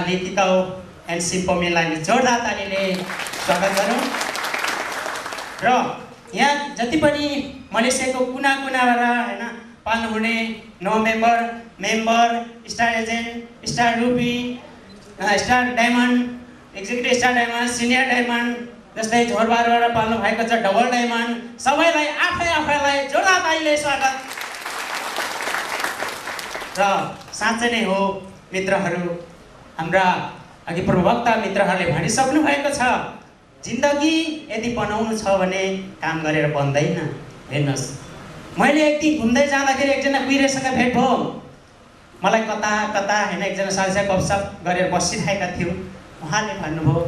लितिताउ एन्ड सिम्पोमेनलाई जोरदार तालीले स्वागत गरौँ। र यहाँ जति पनि मलेसियाको कुना कुनाबाट होइन पाल्नुहुने member, star agent, star ruby, star diamond, executive star diamond, senior diamond, जस्तै झोरबारबाट पाल्नु भएको छ डबल डायमन्ड, सबैलाई आफैलाई जोरदार तालीले स्वागत। र साँच्चै नै हो मित्रहरू, हाम्रा अघि पूर्ववक्ता मित्रहरूले भनिसक्नु भएको छ, जिन्दगी यदि बनाउनु छ भने काम गरेर बन्दैन। हेर्नुहोस्, मैले एक दिन घुम्दै जाँदाखेरि एकजना कुहिरेसँग भेट भयो। मलाई कता कता होइन एकजना साथीसँग गफसफ गरेर बसिरहेका थियौँ। उहाँले भन्नुभयो,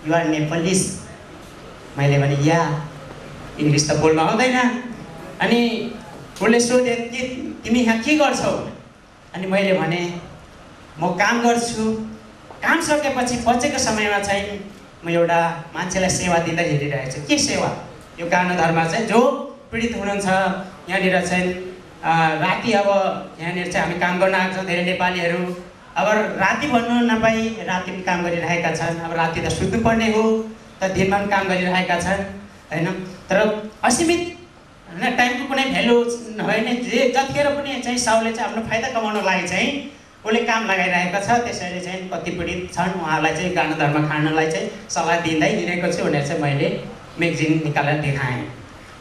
यु आर नेपालिस। मैले भने या, इङ्ग्लिस त बोल्न आउँदैन। अनि उसले सोधे कि तिमी यहाँ के गर्छौ? अनि मैले भने म काम गर्छु। काम सकेपछि बचेको समयमा चाहिँ म एउटा मान्छेलाई सेवा दिँदै हेरिरहेको छु। के सेवा? यो गानोधरमा चाहिँ जो पीडित हुनुहुन्छ यहाँनिर चाहिँ राति अब यहाँनिर चाहिँ हामी काम गर्न आएको छौँ। धेरै नेपालीहरू अब राति भन्नु नपाई राति पनि काम गरिरहेका छन्। अब राति त सुत्नुपर्ने हो, त दिनमा पनि काम गरिरहेका छन् होइन। तर असीमित होइन, टाइमको कुनै भ्यालु होइन। जे जतिखेर पनि चाहिँ साउले चाहिँ आफ्नो फाइदा कमाउनको लागि चाहिँ उसले काम लगाइरहेको छ। त्यसैले चाहिँ कति पीडित छन् उहाँलाई चाहिँ गानोधर्म खानलाई चाहिँ सल्लाह दिँदै दिइरहेको छु भनेर चाहिँ मैले म्यागजिन निकालेर देखाएँ।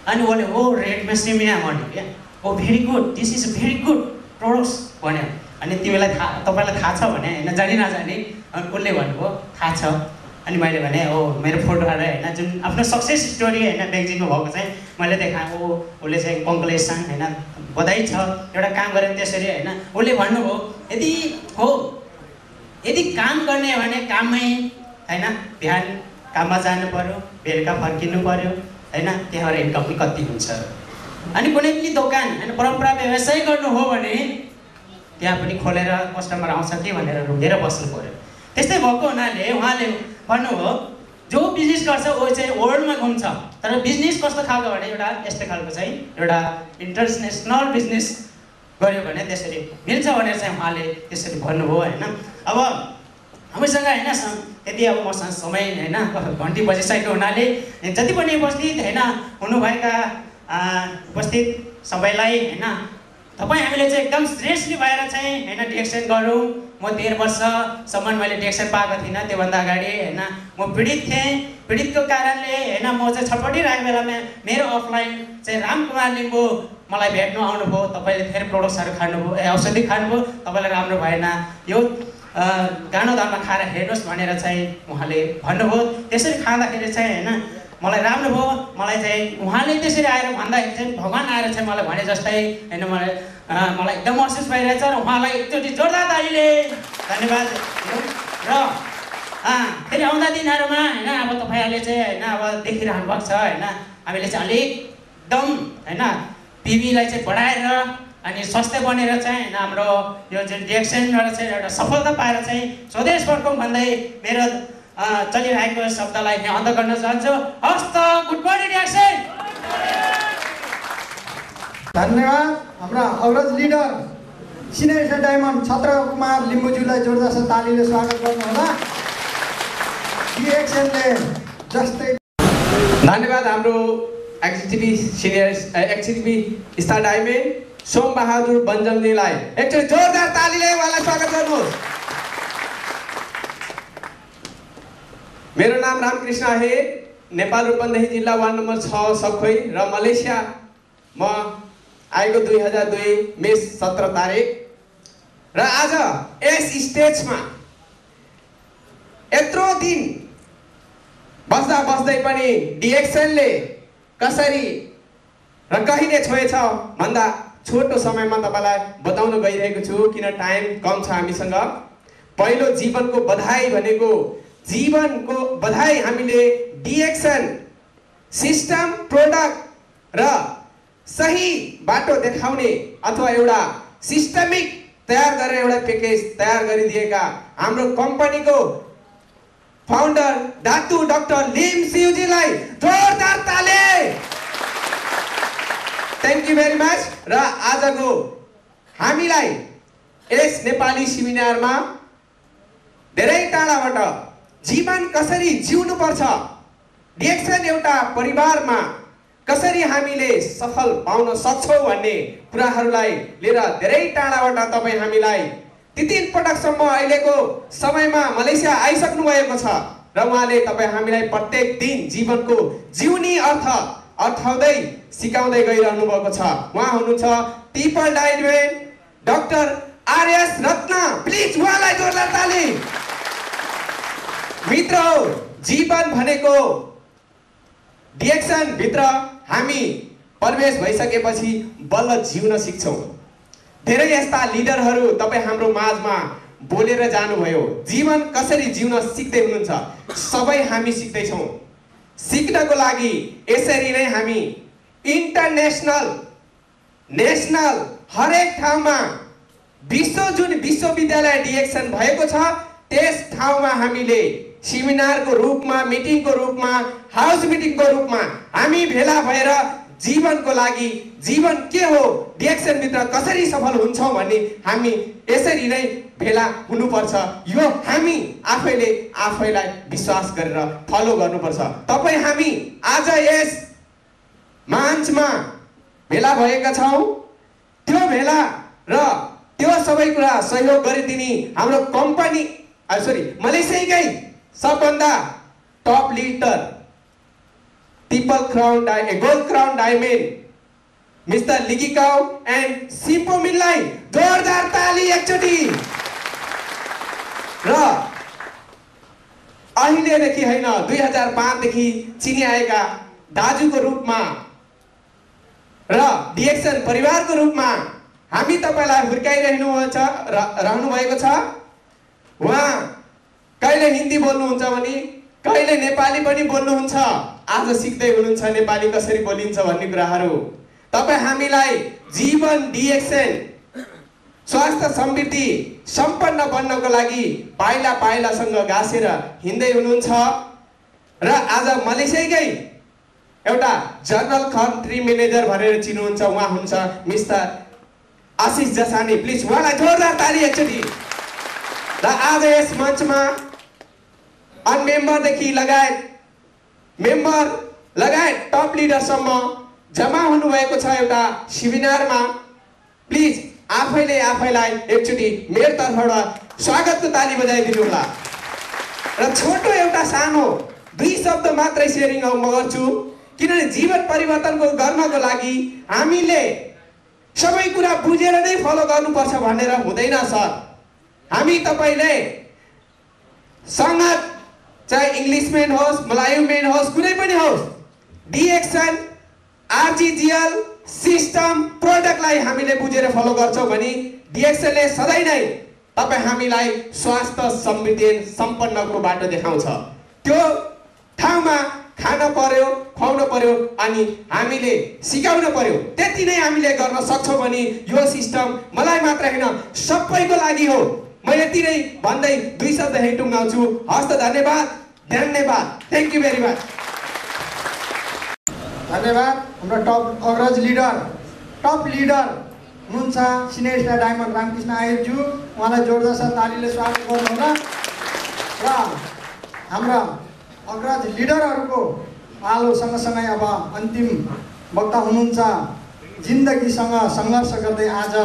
अनि उसले ओ रेड मेसिमिया भन्यो क्या, oh very good, this is very good products भन्यो। अनि तिमीलाई तपाईँलाई थाहा छ भने होइन, जानी नजानी? अनि उसले भन्नुभयो थाहा छ। अनि मैले भने ओ मेरो फोटोहरू होइन जुन आफ्नो सक्सेस स्टोरी होइन म्यागजिनमा भएको चाहिँ मैले देखाएँ। उसले चाहिँ कङ्ग्रेचुलेसन होइन, बधाई छ, एउटा काम गरेर त्यसरी होइन। उसले भन्नुभयो यदि काम गर्ने हो भने काममै होइन, बिहान काममा जानु पर्यो, बेलुका फर्किनु पर्यो होइन, त्यहाँबाट इन्कम पनि कति हुन्छ। अनि कुनै पनि दोकान होइन परम्परा व्यवसाय गर्नु हो भने त्यहाँ पनि खोलेर कस्टमर आउँछ कि भनेर रुँगेर बस्नु पर्यो। त्यस्तै भएको हुनाले उहाँले भन्नुभयो जो बिजनेस गर्छ ऊ चाहिँ वर्ल्डमा घुम्छ। तर बिजनेस कस्तो खालको भने एउटा यस्तो खालको चाहिँ एउटा इन्टरनेसनल बिजनेस गऱ्यो भने त्यसरी मिल्छ भनेर चाहिँ उहाँले त्यसरी भन्नुभयो होइन। अब हामीसँग होइन यदि अब मसँग समय होइन घन्टी बजिसकेको हुनाले जति पनि उपस्थित होइन हुनुभएका उपस्थित सबैलाई होइन तपाईँ हामीले चाहिँ एकदम श्रेष्ठली भएर चाहिँ होइन डिरेक्सन गरौँ। म 13 वर्षसम्म मैले डिरेक्सन पाएको थिइनँ। त्योभन्दा अगाडि होइन म पीडित थिएँ। पीडितको कारणले होइन म चाहिँ छटपटिरहेको बेलामा मेरो अफलाइन चाहिँ रामकुमार लिम्बू मलाई भेट्नु आउनुभयो। तपाईँले फेरि प्रोडक्ट्सहरू खानुभयो, औषधि खानुभयो, तपाईँलाई राम्रो भएन, यो गानोधर्म खाएर हेर्नुहोस् भनेर चाहिँ उहाँले भन्नुभयो। त्यसरी खाँदाखेरि चाहिँ होइन मलाई राम्रो भयो। मलाई चाहिँ उहाँले त्यसरी आएर भन्दाखेरि चाहिँ भगवान् आएर चाहिँ मलाई भने जस्तै होइन मलाई एकदम महसुस भइरहेछ। र उहाँलाई एकचोटि जोरदार तालीले धन्यवाद। र फेरि आउँदा दिनहरूमा होइन अब तपाईँहरूले चाहिँ होइन अब देखिरहनु भएको छ होइन, हामीले चाहिँ अलिक एकदम होइन पिबीलाई चाहिँ बढाएर अनि स्वास्थ्य बनेर चाहिँ होइन हाम्रो यो जुन डिरेक्सनबाट चाहिँ एउटा सफलता पाएर चाहिँ स्वदेश फर्कौँ भन्दै मेरो चलिरहेको शब्दलाई यहाँ अन्त गर्न चाहन्छु। हस् त, गुड मर्निङ डिरेक्सन। धन्यवाद। हाम्रा अग्रज leader senior diamond Chhatra Kumar लिम्बूज्यूलाई जोरदार तालीले स्वागत गर्नुहोला। डिरेक्सनले जस्तै धन्यवाद। हाम्रो executive star diamond Som Bahadur बन्जमनीलाई एकचोटि जोरदार तालीले उहाँलाई स्वागत गर्नुहोस्। मेरो नाम रामकृष्ण आहे, नेपाल रूपन्देही जिल्ला वार्ड नम्बर 6 सखोई र मलेसिया म आएको 2002 मे 17 तारिक। र आज यस स्टेजमा यत्रो दिन बस्दा बस्दै पनि डिरेक्सनले कसरी र कहिले छोएछ भन्दा छोटो समयमा तपाईँलाई बताउन गइरहेको छु, किन टाइम कम छ हामीसँग। पहिलो जीवनको बधाई भनेको जीवनको बधाई हामीले डिरेक्सन सिस्टम प्रोडक्ट र सही बाटो देखाउने अथवा एउटा सिस्टमिक तयार गरेर एउटा प्याकेज तयार गरिदिएका हाम्रो कम्पनीको फाउन्डर दातु डाक्टर लिम सिउजीलाई जोरदार ताली। Thank you very much. र आजको हामीलाई यस नेपाली सेमिनारमा धेरै टाढाबाट जीवन कसरी जिउनु पर्छ, डिरेक्सन एउटा परिवारमा कसरी हामीले सफल पाउन सक्छौँ भन्ने कुराहरूलाई लिएर धेरै टाढाबाट तपाईँ हामीलाई 3 पटकसम्म अहिलेको समयमा मलेसिया आइसक्नु भएको छ। र उहाँले तपाईँ हामीलाई प्रत्येक दिन जीवनको जिउने अर्थ अर्थाउँदै सिकाउँदै गइरहनु भएको छ। उहाँ हुनुहुन्छ triple diamond doctor RS Ratna, please उहाँलाई जोरदार ताली। मित्र हो, जीवन भनेको डिएक्सन भित्र हामी प्रवेश भइसकेपछि बल्ल जिउन सिक्छौँ। धेरै यस्ता लिडरहरू तपाईँ हाम्रो माझमा बोलेर जानुभयो। जीवन कसरी जिउन सिक्दै हुनुहुन्छ, सबै हामी सिक्दैछौँ। सिक्नको लागि यसरी नै हामी इन्टरनेसनल, नेसनल हरेक ठाउँमा जुन विश्वविद्यालय डिएक्सन भएको छ त्यस ठाउँमा हामीले सेमिनारको रूपमा, मिटिङको रूपमा, हाउस मिटिङको रूपमा हामी भेला भएर जीवनको लागि जीवन के हो, डिएक्सन भित्र कसरी सफल हुन्छौँ भन्ने हामी यसरी नै भेला हुनुपर्छ। यो हामी आफैले आफैलाई विश्वास गरेर फलो गर्नुपर्छ। तपाईँ हामी आज यस मञ्चमा भेला भएका छौँ। त्यो भेला र त्यो सबै कुरा सहयोग गरिदिने हाम्रो कम्पनी मलेसियाकै सबभन्दा top leader gold crown diamond mister लिगिकाउ एन्ड सिम्पोमिनलाई जोरदार ताली एकचोटि। र अहिलेदेखि होइन 2005 देखि चिनी आएका दाजुको रूपमा र डिएक्सन परिवारको रूपमा हामी तपाईलाई रहनु भएको छ। उहाँ कहिले हिन्दी बोल्नुहुन्छ भने कहिले नेपाली पनि बोल्नुहुन्छ। आज सिक्दै हुनुहुन्छ नेपाली कसरी बोलिन्छ भन्ने कुराहरू। तपाईँ हामीलाई जीवन डिएक्सन स्वास्थ्य समृद्धि सम्पन्न बन्नको लागि पाइला पाइलासँग गाँसेर हिँड्दै हुनुहुन्छ। र आज मलेसियाकै एउटा जनरल कन्ट्री म्यानेजर भनेर चिन्नुहुन्छ, उहाँ हुन्छ मिस्टर आशिष जसानी। प्लिज उहाँलाई जोरदार ताली एकचोटि। र आज यस मञ्चमा अनमेम्बरदेखि मेम्बर लगायत टप लिडरसम्म जम्मा हुनुभएको छ एउटा सेमिनारमा। प्लिज आफैले आफैलाई एकचोटि मेरो तर्फबाट स्वागतको ताली बजाइदिनु होला। र छोटो एउटा सानो 2 शब्द मात्रै सेयरिङ म गर्छु, किनभने जीवन परिवर्तनको गर्नको लागि हामीले सबै कुरा बुझेर नै फलो गर्नुपर्छ भनेर हुँदैन सर। हामी तपाईँले सङ्गत चाहे इङ्ग्लिसमेन होस्, मलायुमेन होस्, कुनै पनि होस्, डिएक्सन आरजिजिएल सिस्टम प्रोडक्टलाई हामीले बुझेर फलो गर्छौँ भने डिएक्सनले सधैँ नै तपाईँ हामीलाई स्वास्थ्य समृद्धि सम्पन्नको बाटो देखाउँछ। त्यो ठाउँमा खान पर्यो, खुवाउन पर्यो अनि हामीले सिकाउन पर्यो। त्यति नै हामीले गर्न सक्छौँ भने यो सिस्टम मलाई मात्र होइन सबैको लागि हो। म यति नै भन्दै 2 शब्द यही टुङ्गाउँछु। हस्त धन्यवाद, धन्यवाद, थ्याङ्क यू भेरी मच। धन्यवाद। हाम्रो टप अग्रज लिडर हुनुहुन्छ सिनियर स्टार डायमन्ड रामकृष्ण आयुरज्यू, उहाँलाई जोरदार तालीले स्वागत गर्नुहोला। र हाम्रा अग्रज लिडरहरूको पालो सँगसँगै अब अन्तिम वक्ता हुनुहुन्छ जिन्दगीसँग सङ्घर्ष गर्दै आज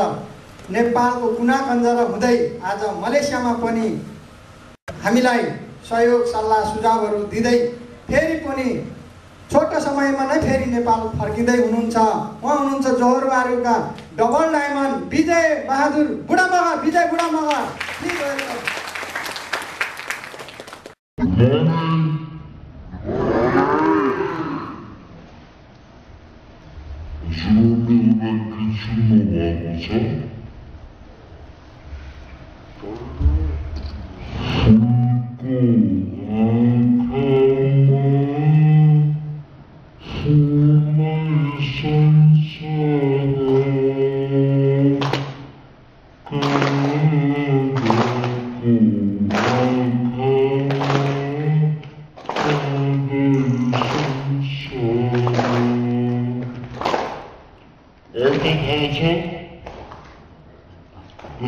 नेपालको कुना कन्जरा हुँदै आज मलेसियामा पनि हामीलाई सहयोग सल्लाह सुझावहरू दिँदै फेरि पनि छोटो समयमा नै फेरि नेपाल फर्किँदै हुनुहुन्छ। उहाँ हुनुहुन्छ Johor बारुका double diamond Vijay Bahadur बुढा मगर। विजय बुढा मगर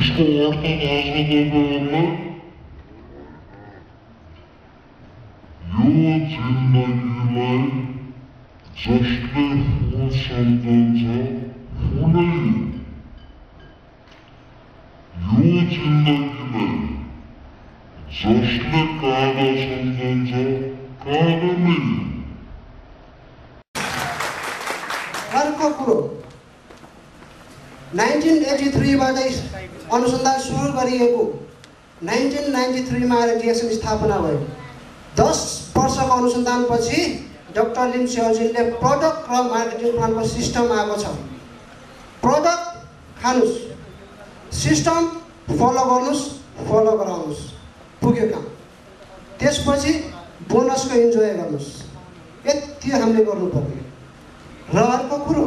उसको अर्थ भाषा गर्दा यो जिन्दगीलाई जसले फुल सम्झन्छ फुलै यो जिन्दगीलाई जसले काँडा सम्झन्छ काँडा नै। अर्को कुरो 1983 बाट अनुसन्धान सुरु गरिएको 1993 मा डिएक्सन स्थापना भयो। 10 वर्षको अनुसन्धानपछि डाक्टर लिम स्याओजिनले प्रडक्ट र मार्केटिङ प्लानको सिस्टम आएको छ। प्रडक्ट खानुस्, सिस्टम फलो गर्नुस्, फलो गराउनुस्, पुग्यो काम। त्यसपछि बोनसको इन्जोय गर्नुस्, यति हामीले गर्नुपर्ने। र अर्को कुरो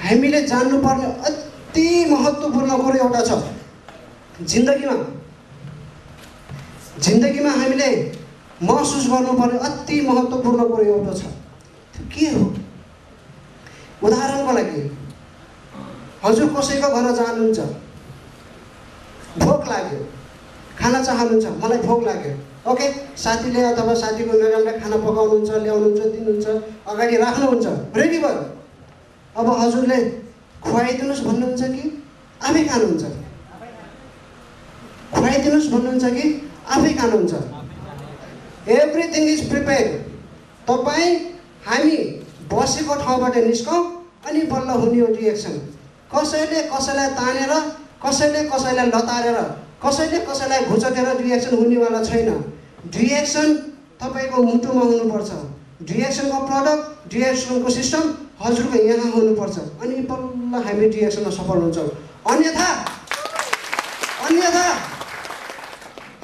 हामीले जान्नुपर्ने अति महत्त्वपूर्ण कुरो एउटा छ जिन्दगीमा हामीले महसुस गर्नुपर्ने अति महत्त्वपूर्ण कुरो एउटा छ। त्यो के हो? उदाहरणको लागि हजुर कसैको घर जानुहुन्छ, भोक लाग्यो, खाना चाहनुहुन्छ, मलाई भोक लाग्यो, ओके, साथीले अथवा साथीको म्याडमले खाना पकाउनुहुन्छ, ल्याउनुहुन्छ, दिनुहुन्छ, अगाडि राख्नुहुन्छ, रेडी भयो। अब हजुरले खुवाइदिनुहोस् भन्नुहुन्छ कि आफै खानुहुन्छ? खुवाइदिनुहोस् भन्नुहुन्छ कि आफै खानुहुन्छ? Everything is prepare. तपाईँ हामी बसेको ठाउँबाट निस्कौँ अनि बल्ल हुने हो रिएक्सन। कसैले कसैलाई तानेर, कसैले कसैलाई लतारेर, कसैले कसैलाई घुचटेर रिएक्सन हुनेवाला छैन। रिएक्सन तपाईँको मुटुमा हुनुपर्छ। रिएक्सनको प्रडक्ट, रिएक्सनको सिस्टम हजुरको यहाँ हुनुपर्छ, अनि बल्ल हामी रिएक्सनमा सफल हुन्छौँ। अन्यथा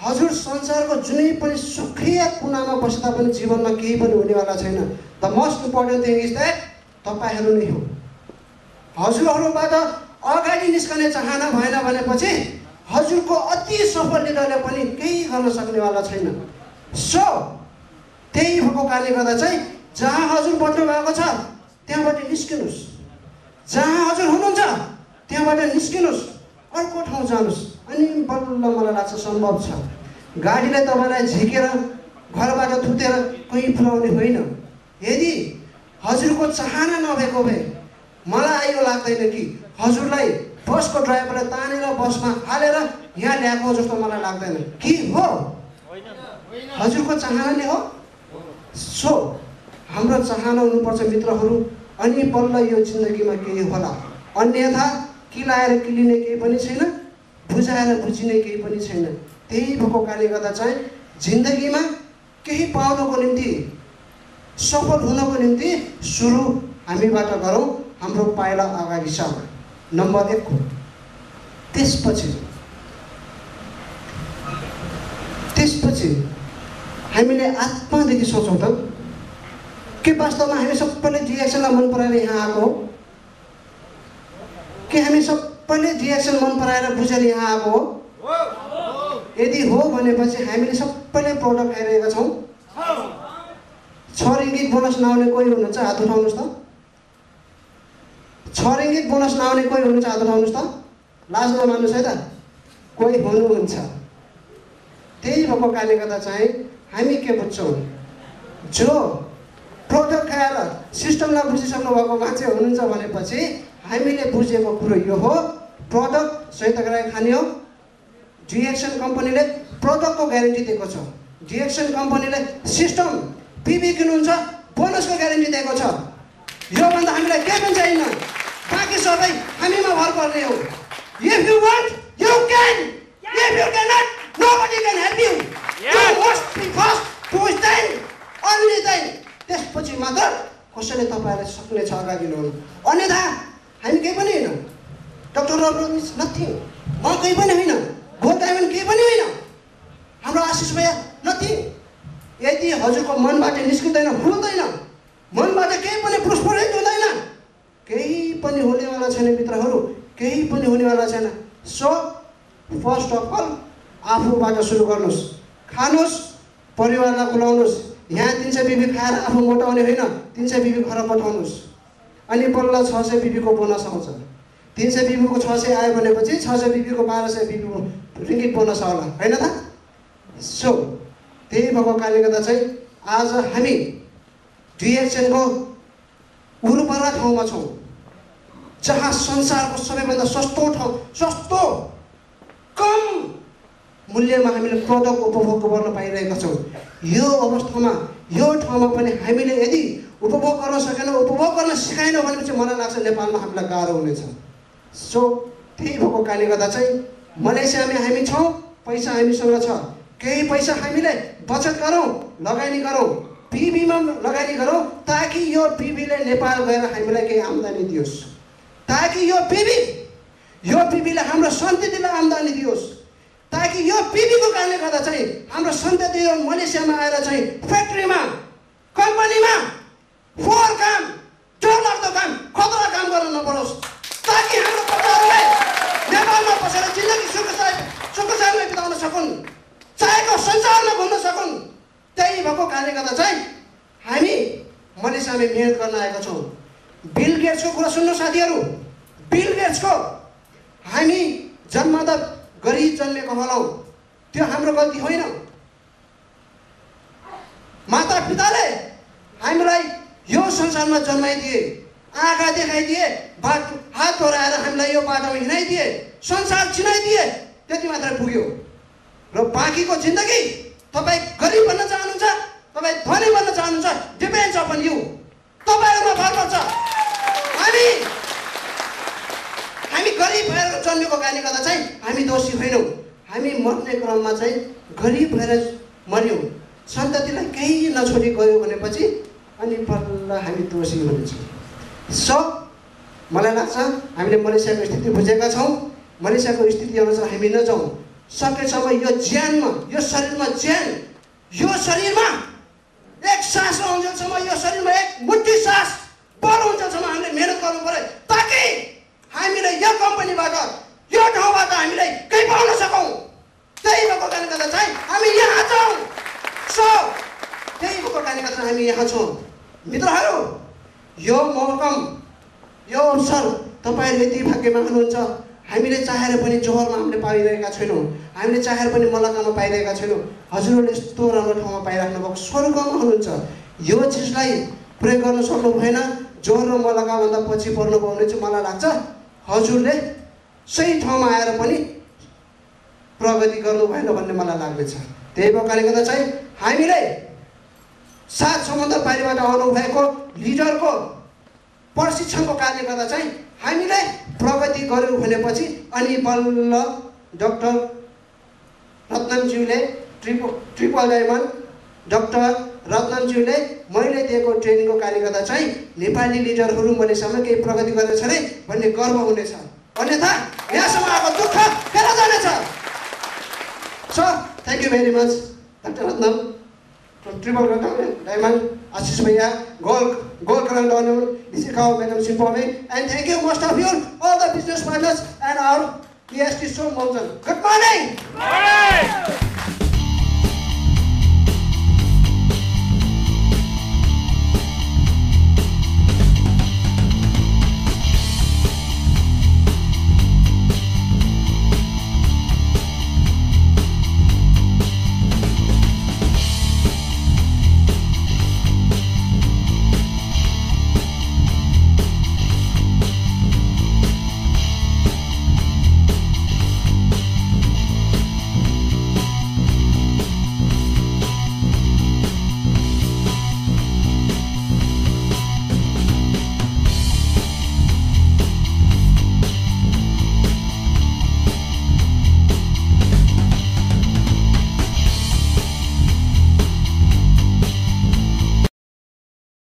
हजुर संसारको जुनै पनि सुखी कुनामा बसे तापनि जीवनमा केही पनि हुनेवाला छैन। The most important thing is that तपाईँहरू नै हो। हजुरहरूबाट अगाडि निस्कने चाहना भएन भनेपछि हजुरको अति सफल लिडरले पनि केही गर्न सक्नेवाला छैन। सो त्यही भएको कारणले गर्दा चाहिँ जहाँ हजुर बढ्नु भएको छ त्यहाँबाट निस्किनुहोस्, जहाँ हजुर हुनुहुन्छ त्यहाँबाट निस्किनुहोस्, अर्को ठाउँ जानुहोस्, अनि बल्ल मलाई लाग्छ सम्भव छ। गाडीले तपाईँलाई झिकेर घरबाट थुतेर कहीँ पुर्याउने होइन। यदि हजुरको चाहना नभएको भए मलाई यो लाग्दैन कि हजुरलाई बसको ड्राइभरले तानेर बसमा हालेर यहाँ ल्याएको जस्तो मलाई लाग्दैन। के हो? हजुरको चाहनाले हो। सो हाम्रो चाहना हुनुपर्छ मित्रहरू, अनि बल्ल यो जिन्दगीमा केही होला। अन्यथा किलाएर किलिने केही पनि छैन, बुझाएर बुझिने केही पनि छैन। त्यही भएको कारणले गर्दा चाहिँ जिन्दगीमा केही पाउनको निम्ति, सफल हुनको निम्ति सुरु हामीबाट गरौँ। हाम्रो पाइला अगाडि छ, नम्बर 1 हो। त्यसपछि हामीले आत्मादेखि सोचौँ त, के वास्तवमा हामी सबैले रिएक्सनलाई मन पराएर यहाँ आएको हो? के हामी सबैले रिएक्सन मन पराएर बुझेर यहाँ आएको हो? यदि हो भनेपछि हामीले सबैले प्रोडक्ट खाइरहेका छौँ। 6 रिङ्गित बोनस नआउने कोही हुनुहुन्छ? हात उठाउनुहोस् त। 6 रिङ्गित बोनस नआउने कोही हुनुहुन्छ? हात उठाउनुहोस् त। लाज नमान्नुहोस् है त, कोही हुनुहुन्छ। त्यही भएको कारणले गर्दा चाहिँ हामी के बुझ्छौँ? जो प्रोडक्ट खाएर सिस्टमलाई बुझिसक्नु भएको मान्छे हुनुहुन्छ भनेपछि हामीले बुझेको कुरो यो हो, प्रोडक्ट सही तरिकाले खाने हो। रिएक्सन कम्पनीले प्रोडक्टको ग्यारेन्टी दिएको छ। रिएक्सन कम्पनीले सिस्टम पिबी किन्नुहुन्छ, बोनसको ग्यारेन्टी दिएको छ। योभन्दा हामीलाई केही पनि चाहिएन, बाँकी सबै हामीमा भर पर्ने हो। If you want, you can. If you cannot, nobody can help you. You must be first to stand, only then. त्यसपछि मात्र कसैले तपाईँलाई सक्नेछ अगाडि ल्याउनु। अन्यथा हामी केही पनि होइन। डक्टर रबर्ट इज नथिङ, म केही पनि होइन। गोल्ड डायमन्ड केही पनि होइन। हाम्रो आशिष भैया नथिङ। यदि हजुरको मनबाट निस्किँदैन, हुँदैन, मनबाट केही पनि प्रोस्पेरिट हुँदैन, केही पनि हुनेवाला छैन मित्रहरू, केही पनि हुनेवाला छैन। सो फर्स्ट अफ अल आफूबाट सुरु गर्नुहोस्। खानुहोस्, परिवारलाई खुलाउनुहोस्। यहाँ 300 बिबी खाएर आफू मोटाउने होइन, 300 बिबी घर पठाउनुहोस्, अनि बल्ल 600 बिबीको बोनस आउँछ। 300 बिबीको 600 आयो भनेपछि 600 बिबीको 1200 बिबीको रिङ्गिट बोनस होला, होइन त? सो त्यही भएको कारणले गर्दा चाहिँ आज हामी रिएक्सनको वरपर ठाउँमा छौँ, जहाँ संसारको सबैभन्दा सस्तो कम मूल्यमा हामीले प्रोडक्ट उपभोग गर्न पाइरहेका छौँ। यो अवस्थामा, यो ठाउँमा पनि हामीले यदि उपभोग गर्न सकेन, उपभोग गर्न सिकाएन भनेपछि मलाई लाग्छ नेपालमा हामीलाई गाह्रो हुनेछ। सो त्यही भएको कारणले गर्दा चाहिँ मलेसियामा हामी छौँ, पैसा हामीसँग छ, केही पैसा हामीले बचत गरौँ, लगानी गरौँ, पिबीमा लगानी गरौँ ताकि यो पिबीले नेपाल गएर हामीलाई केही आम्दानी दियोस्, ताकि यो पिबीले हाम्रो सन्ततिलाई आम्दानी दियोस्, ताकि यो पिबीको कारणले गर्दा चाहिँ हाम्रो सन्ततिहरू मलेसियामा आएर चाहिँ फ्याक्ट्रीमा कम्पनीमा फोहोर काम, डरलाग्दो काम, खतरा काम गर्न नपरोस्, ताकि हाम्रो बच्चाहरूले नेपालमा बसेर जिन्दगी सुखसारले बिताउन सकुन्, चाहेको संसारमा घुम्न सकुन्। त्यही भएको कारणले गर्दा चाहिँ हामी मलेसियामा मेहनत गर्न आएका छौँ। बिल गेट्सको कुरा सुन्नु साथीहरू, बिल गेट्सको हामी जन्मदा गरिब जन्मेको होलाउ, त्यो हाम्रो गल्ती होइन। माता पिताले हामीलाई यो संसारमा जन्माइदिए, आँखा देखाइदिए, हात धोराएर हामीलाई यो बाटोमा हिँडाइदिए, संसार चिनाइदिए, त्यति मात्र पुग्यो। र बाँकीको जिन्दगी तपाईँ गरिब बन्न चाहनुहुन्छ, तपाईँ धनी बन्न चाहनुहुन्छ, डिपेन्ड्स अपन यु, तपाईँहरूमा भर पर्छ। हामी गरिब भएर जन्मेको कारणले गर्दा चाहिँ हामी दोषी होइनौँ। हामी मर्ने क्रममा चाहिँ गरिब भएर मर्यौँ, सन्ततिलाई केही नछोडी गयो भनेपछि अनि बल्ल हामी दोषी हुनेछौँ। सो मलाई लाग्छ हामीले मलेसियाको स्थिति बुझेका छौँ। मलेसियाको स्थिति अनुसार हामी नजाउँ। सकेसम्म यो ज्यानमा, यो शरीरमा ज्यान, यो शरीरमा एक सास आउन्जेलसम्म, यो शरीरमा एक मुठी सास बल हुन्जेलसम्म हामीले मेहनत गर्नु पर्यो, ताकि हामीले यो कम्पनीबाट, यो ठाउँबाट हामीले केही पाउन सकौँ। त्यही भएको कारणले गर्दा चाहिँ हामी यहाँ छौँ। सो त्यही भएको कारणले गर्दा हामी यहाँ छौँ। मित्रहरू, यो मौकम, यो अवसर तपाईँहरूले यति भाग्यमा हुनुहुन्छ। हामीले चाहेर पनि जोहरमा हामीले पाइरहेका छैनौँ, हामीले चाहेर पनि मलकामा पाइरहेका छैनौँ। हजुरहरूले यस्तो राम्रो ठाउँमा पाइराख्नु भएको, स्वर्गमा हुनुहुन्छ। यो चिजलाई प्रयोग गर्न सक्नु भएन, जोहर र मलकाभन्दा पछि पर्नुभयो भने चाहिँ मलाई लाग्छ हजुरले सही ठाउँमा आएर पनि प्रगति गर्नु भएन भन्ने मलाई लाग्दैछ। त्यही भएको कारणले गर्दा चाहिँ हामीले सात समुद्र पारीबाट आउनुभएको लिडरको प्रशिक्षणको कारणले गर्दा चाहिँ हामीले प्रगति गऱ्यौँ भनेपछि अनि बल्ल डाक्टर रत्नमज्यूले ट्रिपल डायमन्ड डाक्टर रत्नमज्यूले मैले दिएको ट्रेनिङको कारणले गर्दा चाहिँ नेपाली लिडरहरू मलेसियामा केही प्रगति गरेछ अरे भन्ने गर्व हुनेछ। अन्यथा यहाँसम्म आएको दुःख फेर जानेछ। So thank you very much doctor Ratnam, triple diamond Ashish भैया, gold crown ornament, Nisika, Madam Simpome, and thank you most of you, all the business partners and our PST Show Mountain. Good morning!